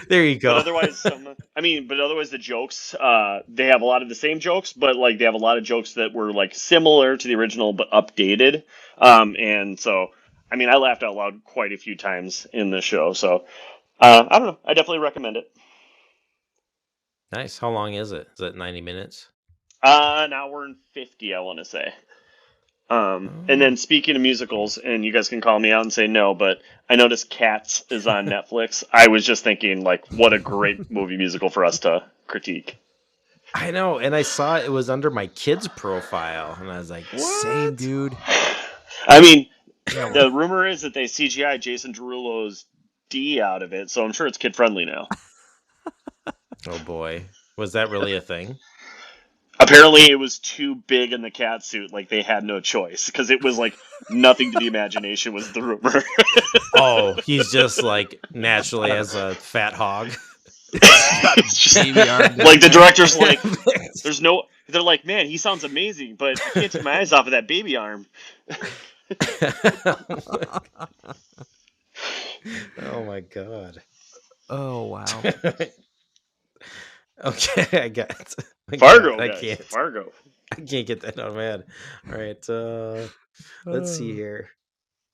There you go. But otherwise, otherwise the jokes, they have a lot of the same jokes, but like they have a lot of jokes that were like similar to the original but updated. And so, I mean, I laughed out loud quite a few times in the show. So, I don't know. I definitely recommend it. Nice. How long is it? Is it 90 minutes? An hour and 50, I want to say. And then speaking of musicals, and you guys can call me out and say no, but I noticed Cats is on Netflix. I was just thinking, like, what a great movie musical for us to critique. I know, and I saw it was under my kid's profile, and I was like, what? Same, dude. I mean, the rumor is that they CGI Jason Derulo's D out of it, so I'm sure it's kid-friendly now. Oh, boy. Was that really a thing? Apparently, it was too big in the cat suit. Like, they had no choice. Because it was, like, nothing to the imagination was the rumor. Oh, he's just, like, naturally as a fat hog. Like, the director's like, they're like, man, he sounds amazing, but I can't take my eyes off of that baby arm. Oh, my God. Oh, wow. Okay, I got it. Fargo, I guys. can't. Fargo. I can't get that out of my head. All right, let's see here.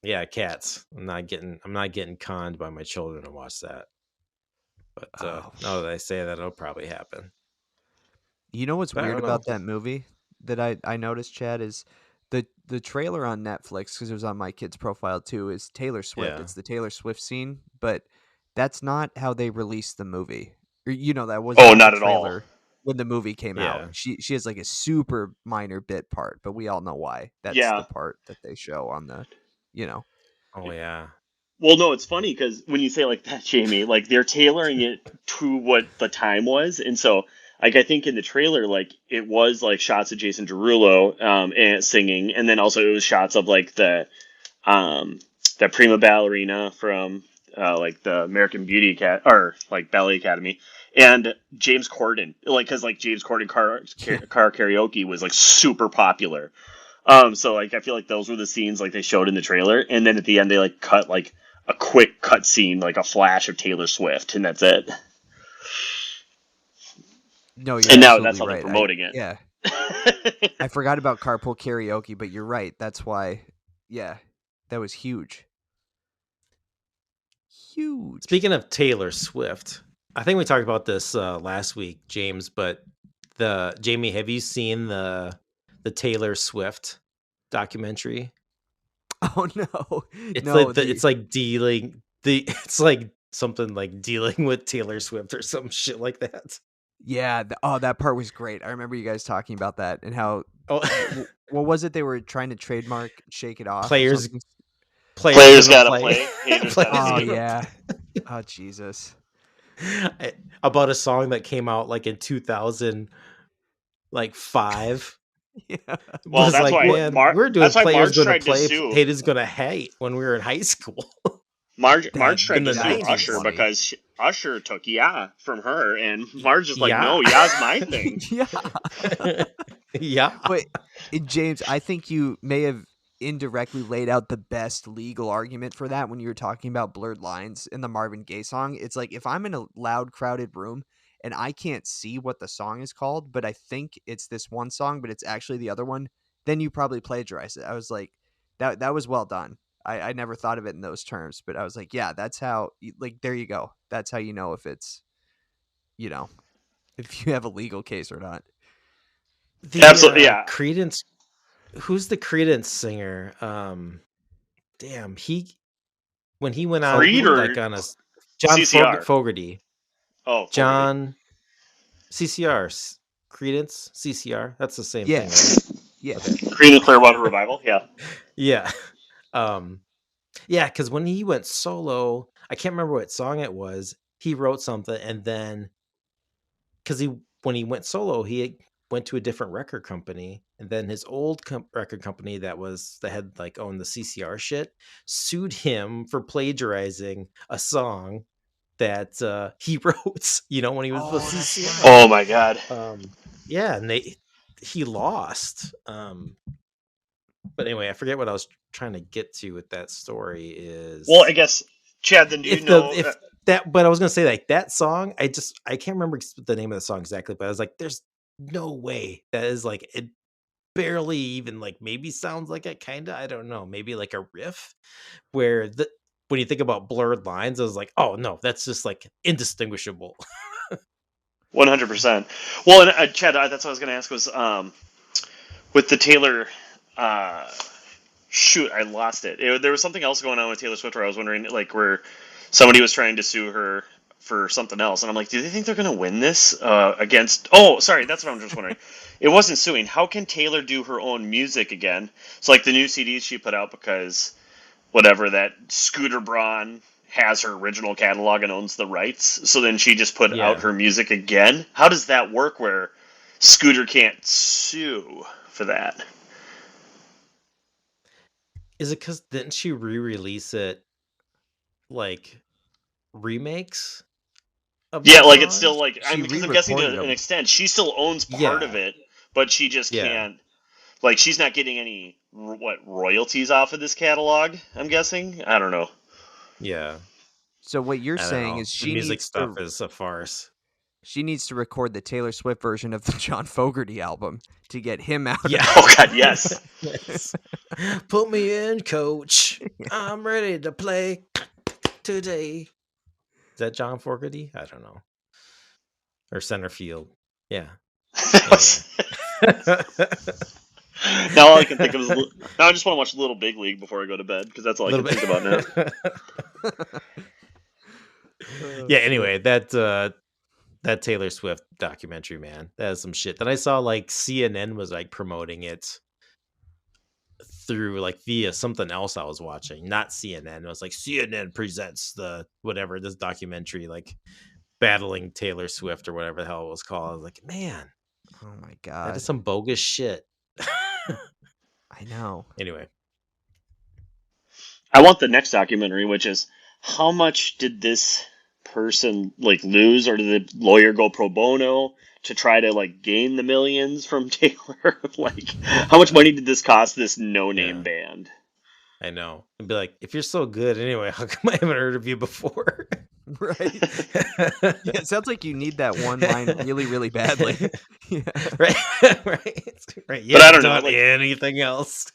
Yeah, Cats. I'm not getting conned by my children to watch that. But now that I say that, it'll probably happen. You know what's weird about that movie that I noticed, Chad, is the trailer on Netflix, because it was on my kid's profile too, is Taylor Swift. Yeah. It's the Taylor Swift scene, but that's not how they released the movie. You know, that was not at all. When the movie came out, she has like a super minor bit part, but we all know why. That's the part that they show on the, you know. Oh yeah. Well, no, it's funny because when you say like that, Jamie, like they're tailoring it to what the time was, and so like I think in the trailer, like it was like shots of Jason Derulo and singing, and then also it was shots of like the prima ballerina from like the American Beauty or like Ballet Academy. And James Corden, like, because like James Corden car karaoke was like super popular. So like I feel like those were the scenes like they showed in the trailer, and then at the end they like cut like a quick cut scene, like a flash of Taylor Swift, and that's it. No, you're and now that's how right. they're promoting it. Yeah, I forgot about carpool karaoke, but you're right. That's why. Yeah, that was huge. Huge. Speaking of Taylor Swift. I think we talked about this last week, James, but Jamie, have you seen the Taylor Swift documentary? Oh no. It's like something like dealing with Taylor Swift or some shit like that. Yeah, that part was great. I remember you guys talking about that and how what was it they were trying to trademark Shake It Off? Players gotta play. Oh yeah. Oh Jesus. About a song that came out like in 2005. Yeah. Well, that's like, why man, we're doing Players Gonna Play, Haters Gonna Hate when we were in high school. Marge tried to sue Usher because Usher took from her, and Marge is like, no, Ya's my thing. Yeah. Yeah. But James, I think you may have indirectly laid out the best legal argument for that when you were talking about blurred lines in the Marvin Gaye song. It's like if I'm in a loud, crowded room and I can't see what the song is called, but I think it's this one song, but it's actually the other one, then you probably plagiarize it. I was like, that was well done. I never thought of it in those terms, but I was like, yeah, that's how, like, there you go. That's how you know if it's, you know, if you have a legal case or not. The Absolutely, yeah. Credence, who's the Credence singer? Damn, when he went on Creed or like on a John CCR? Fogerty. Oh, Fogerty. John CCR, Credence CCR. That's the same Yeah. thing, right? Yeah. Okay. Creed and Clearwater Revival. Yeah. Yeah. Yeah, because when he went solo, I can't remember what song it was. He wrote something, and then because when he went solo, he went to a different record company, and then his old record company that had like owned the CCR shit sued him for plagiarizing a song that he wrote. When he was with CCR. Oh my God. Yeah, and he lost. But anyway, I forget what I was trying to get to with that story. Well, I guess Chad. Then do you know? But I was gonna say like that song. I can't remember the name of the song exactly, but I was like, there's no way that is like it barely even like maybe sounds like it kind of. I don't know, maybe like a riff where when you think about blurred lines, I was like, oh no, that's just like indistinguishable. 100%. Well, and Chad, that's what I was going to ask was with the Taylor. Shoot, I lost it. There was something else going on with Taylor Swift where I was wondering, like, where somebody was trying to sue her for something else, and I'm like, do they think they're going to win this against? Oh, sorry, that's what I'm just wondering. It wasn't suing. How can Taylor do her own music again? So, like the new CDs she put out because whatever that Scooter Braun has her original catalog and owns the rights. So then she just put out her music again. How does that work where Scooter can't sue for that? Is it because didn't she re-release it like remakes of Yeah, those like it's still songs? like She because I'm guessing re-recorded to an them. extent she still owns part of it, but she just can't. Like she's not getting any royalties off of this catalog. I'm guessing. I don't know. Yeah. So what you're I don't saying know. is The music stuff is a farce. she needs to record the Taylor Swift version of the John Fogerty album to get him out. Yeah. Oh God, yes. Yes. Put me in, coach. I'm ready to play today. Is that John Fogerty? I don't know. Or center field. Yeah. Anyway. Now all I can think of is now I just want to watch Little Big League before I go to bed because that's all I can think about now. Yeah. Anyway, that Taylor Swift documentary, man, that is some shit. Then I saw like CNN was like promoting it through like via something else I was watching, not CNN. It was like CNN presents this documentary, like battling Taylor Swift or whatever the hell it was called. I was like, man, Oh my God. that is some bogus shit. I know. Anyway, I want the next documentary, which is how much did this person like lose, or did the lawyer go pro bono to try to like gain the millions from Taylor? Like, how much money did this cost this no-name band? I know. And be like, if you're so good anyway, how come I haven't heard of you before? Right. Yeah, it sounds like you need that one line really, really badly. Yeah. Right. Right. You But I haven't don't know, done like- anything else.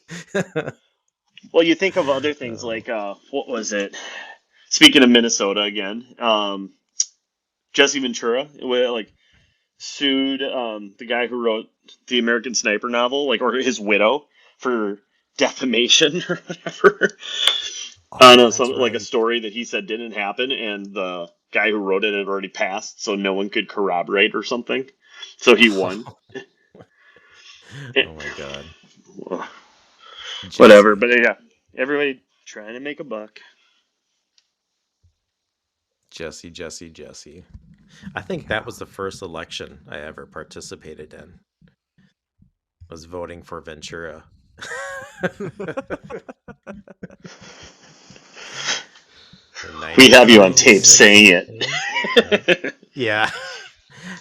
Well, you think of other things like what was it? Speaking of Minnesota again, Jesse Ventura like sued the guy who wrote the American Sniper novel, like, or his widow for defamation or whatever. I don't know, something like a story that he said didn't happen, and the guy who wrote it had already passed, so no one could corroborate or something. So he won. Oh my God. Whatever, but yeah, everybody trying to make a buck. Jesse. I think that was the first election I ever participated in. Was voting for Ventura. We have you on tape saying it. Yeah.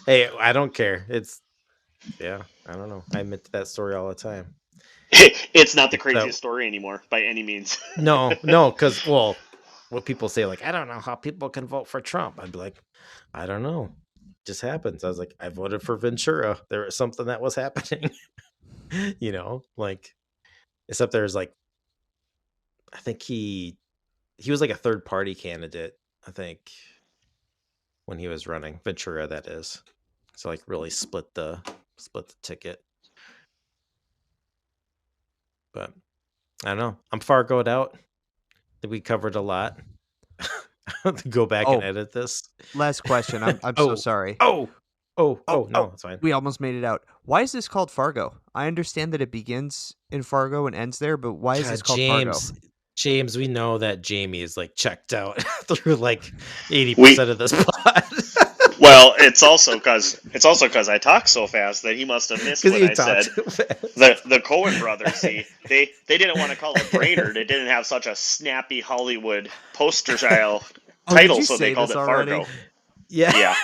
Hey, I don't care. I don't know. I admit to that story all the time. It's not the Like the craziest story anymore by any means. no, because what people say, like, I don't know how people can vote for Trump. I'd be like, I don't know. Just happens. I was like, I voted for Ventura. There was something that was happening. Like except there's like I think he was like a third party candidate, I think, when he was running. Ventura, that is. So like really split the ticket. But I don't know. I'm Fargoed out. I think we covered a lot. Go back and Oh, edit this. last question. I'm so Oh, sorry. oh, Oh, no, it's fine. we almost made it out. Why is this called Fargo? I understand that it begins in Fargo and ends there, but why is this God, called Fargo? James, we know that Jamie is like checked out through like 80% We of this plot. Well, it's also because I talk so fast that he must have missed Because what you I talk said. too fast. The Coen Brothers, see, they didn't want to call it Brainerd. It didn't have such a snappy Hollywood poster style Oh, did title, you so they say called this it already? Fargo. Yeah. Yeah.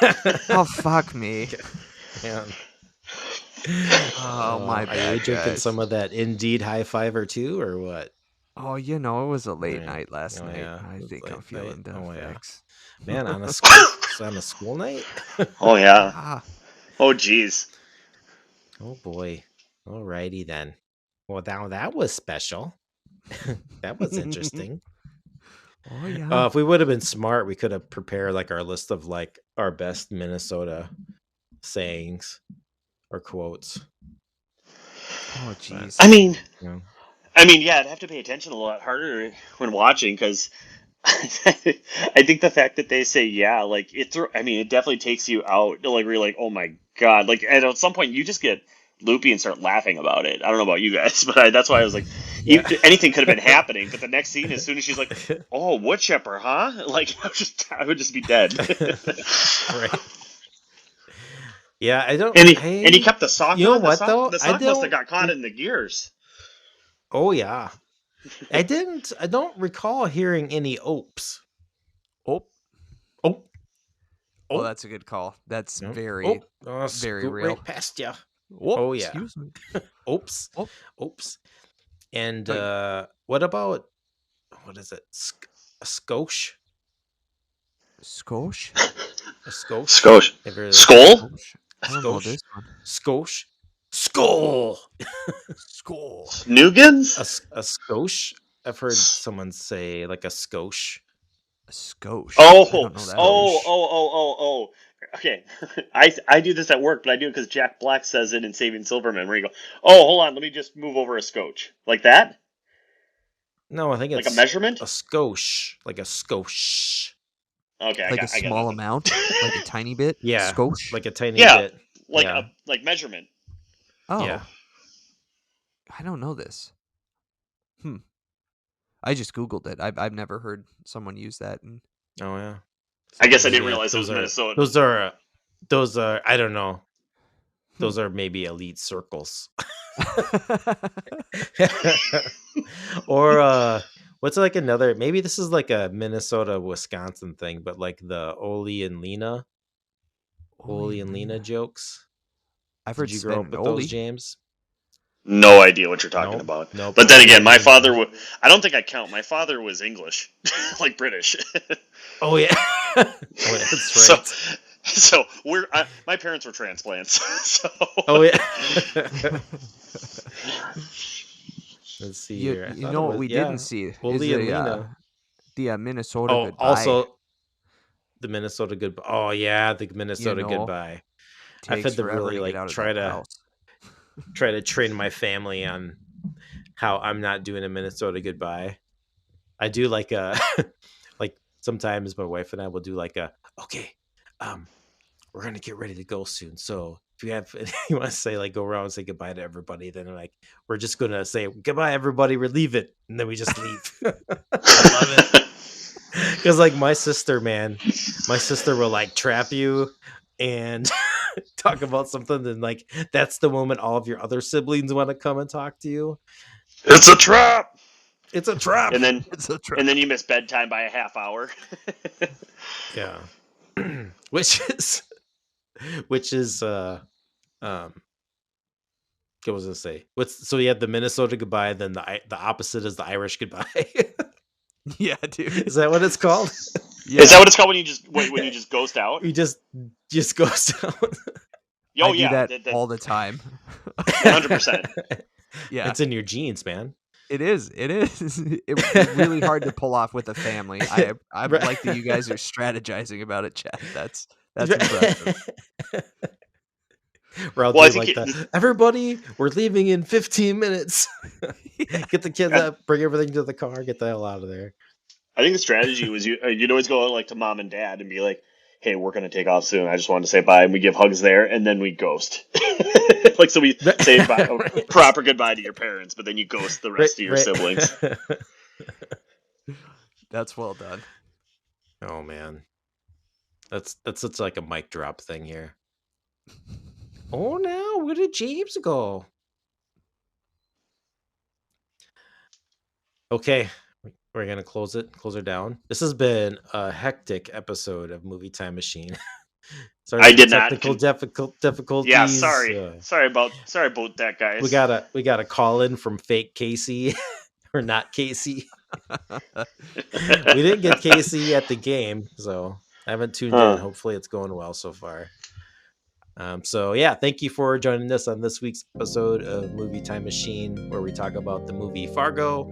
Oh, fuck me. Man. Oh, my Are you bad, drinking guys. some of that Indeed High Five or two, or what? Oh, it was a late Yeah. night last Oh night. yeah. I It's think I'm late feeling night. the Oh yeah. effects. Man, on a school night. Oh yeah. Ah, Oh geez. Oh boy. Alrighty then. Well, now that was special. That was interesting. oh yeah. If we would have been smart, we could have prepared like our list of like our best Minnesota sayings or quotes. Oh, But jeez. I mean, you know, yeah, I'd have to pay attention a lot harder when watching because I think the fact that they say yeah, like it definitely takes you out. Like where you're like, oh my god, like and at some point you just get loopy and start laughing about it. I don't know about you guys, but that's why I was like, yeah. anything could have been happening. But the next scene, as soon as she's like, oh, wood chipper, huh? Like I would just be dead. Right. Yeah, I don't. And he kept the sock You know on. what though? The I sock must have don't. got caught in the gears. Oh yeah, I didn't. I don't recall hearing any opes. Oh, Oh, oh, oh, that's a good call. That's no. very, very Scoot real. right past you. Oh, Oh yeah. excuse me. Oops. Oh, Oops. And like, what about what is it? A skosh? skosh? A skosh? Skosh. Ever Skull? Skosh? I don't know this one. skosh? Skull. Skull. Nugans? A skosh? I've heard someone say like a skosh. A skosh. Oh, I don't know that. oh. Okay, I do this at work, but I do it because Jack Black says it in Saving Silverman, where you go, oh, hold on, let me just move over a scotch. Like that? No, I think Like a it's measurement? a skosh. Like a skosh. Okay, Like a I got small nothing. amount? Like a tiny bit? Yeah. Skosh? Like a tiny Yeah, bit. like Yeah. like measurement. Oh, Yeah. I don't know this. I just Googled it. I've never heard someone use that. And Oh yeah. I guess I didn't Maybe realize it was Minnesota. those are I don't know. Those are maybe elite circles. Or what's like another, maybe this is like a Minnesota Wisconsin thing, but like the Oli and Lena jokes. I've Did heard you grow Sven up and with those, Oli. James? No idea what you're talking Nope. about. Nope. But then again, Me my neither. father I don't think I count. My father was English, like British. Oh yeah. Oh, that's right. So my parents were transplants. So Oh yeah. Let's see here. I You thought know it what was, we didn't see is Oli and Lena. the Minnesota Oh, goodbye. also the Minnesota goodbye. Oh yeah, the Minnesota know, goodbye. I've takes had to forever really to get like out of try that to house. train my family on how I'm not doing a Minnesota goodbye. I do like a like sometimes my wife and I will do like a okay, we're gonna get ready to go soon. So if you have you want to say like go around and say goodbye to everybody, then like we're just gonna say goodbye everybody, we're leaving, and then we just leave. I love it. Because like my sister will like trap you and talk about something, and like that's the moment all of your other siblings want to come and talk to you. it's a trap. It's a trap. And then It's a trap. and then you miss bedtime by a half hour. Yeah. which is um What was I say? So you have the Minnesota goodbye, then the opposite is the Irish goodbye. Yeah, dude. Is that what it's called? Yeah. Is that what it's called when you just ghost out? You just goes down. Oh I do yeah, that all the time. 100%. Yeah. It's in your genes, man. It is. It's really hard to pull off with a family. I like that you guys are strategizing about it, Chad. That's impressive. We're all Well, I doing think like everybody, we're leaving in 15 minutes. Yeah. Get the kids up, bring everything to the car, get the hell out of there. I think the strategy was you'd always go like to mom and dad and be like, "Hey, we're gonna take off soon. I just wanted to say bye," and we give hugs there, and then we ghost. Like, so we say bye, Right. proper goodbye to your parents, but then you ghost the rest of your siblings. That's well done. Oh man, that's such like a mic drop thing here. Oh no, where did James go? Okay, we're gonna close her down. This has been a hectic episode of Movie Time Machine. Sorry I for did the not technical difficulties. Yeah, sorry about that, guys. We got a call in from fake Casey or not Casey. We didn't get Casey at the game, so I haven't tuned in. Hopefully it's going well so far. So yeah, thank you for joining us on this week's episode of Movie Time Machine, where we talk about the movie Fargo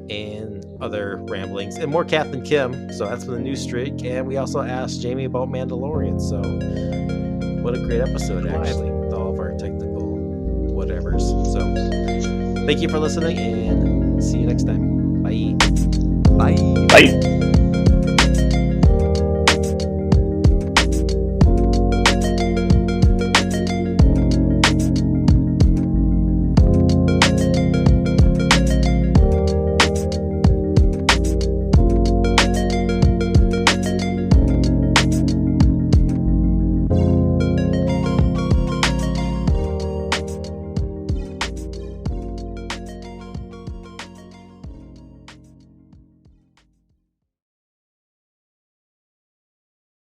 and other ramblings and more Kath and Kim. So that's been the news streak, and we also asked Jamie about Mandalorian. So what a great episode, actually, with all of our technical whatevers. So thank you for listening, and see you next time. Bye. Bye. Bye.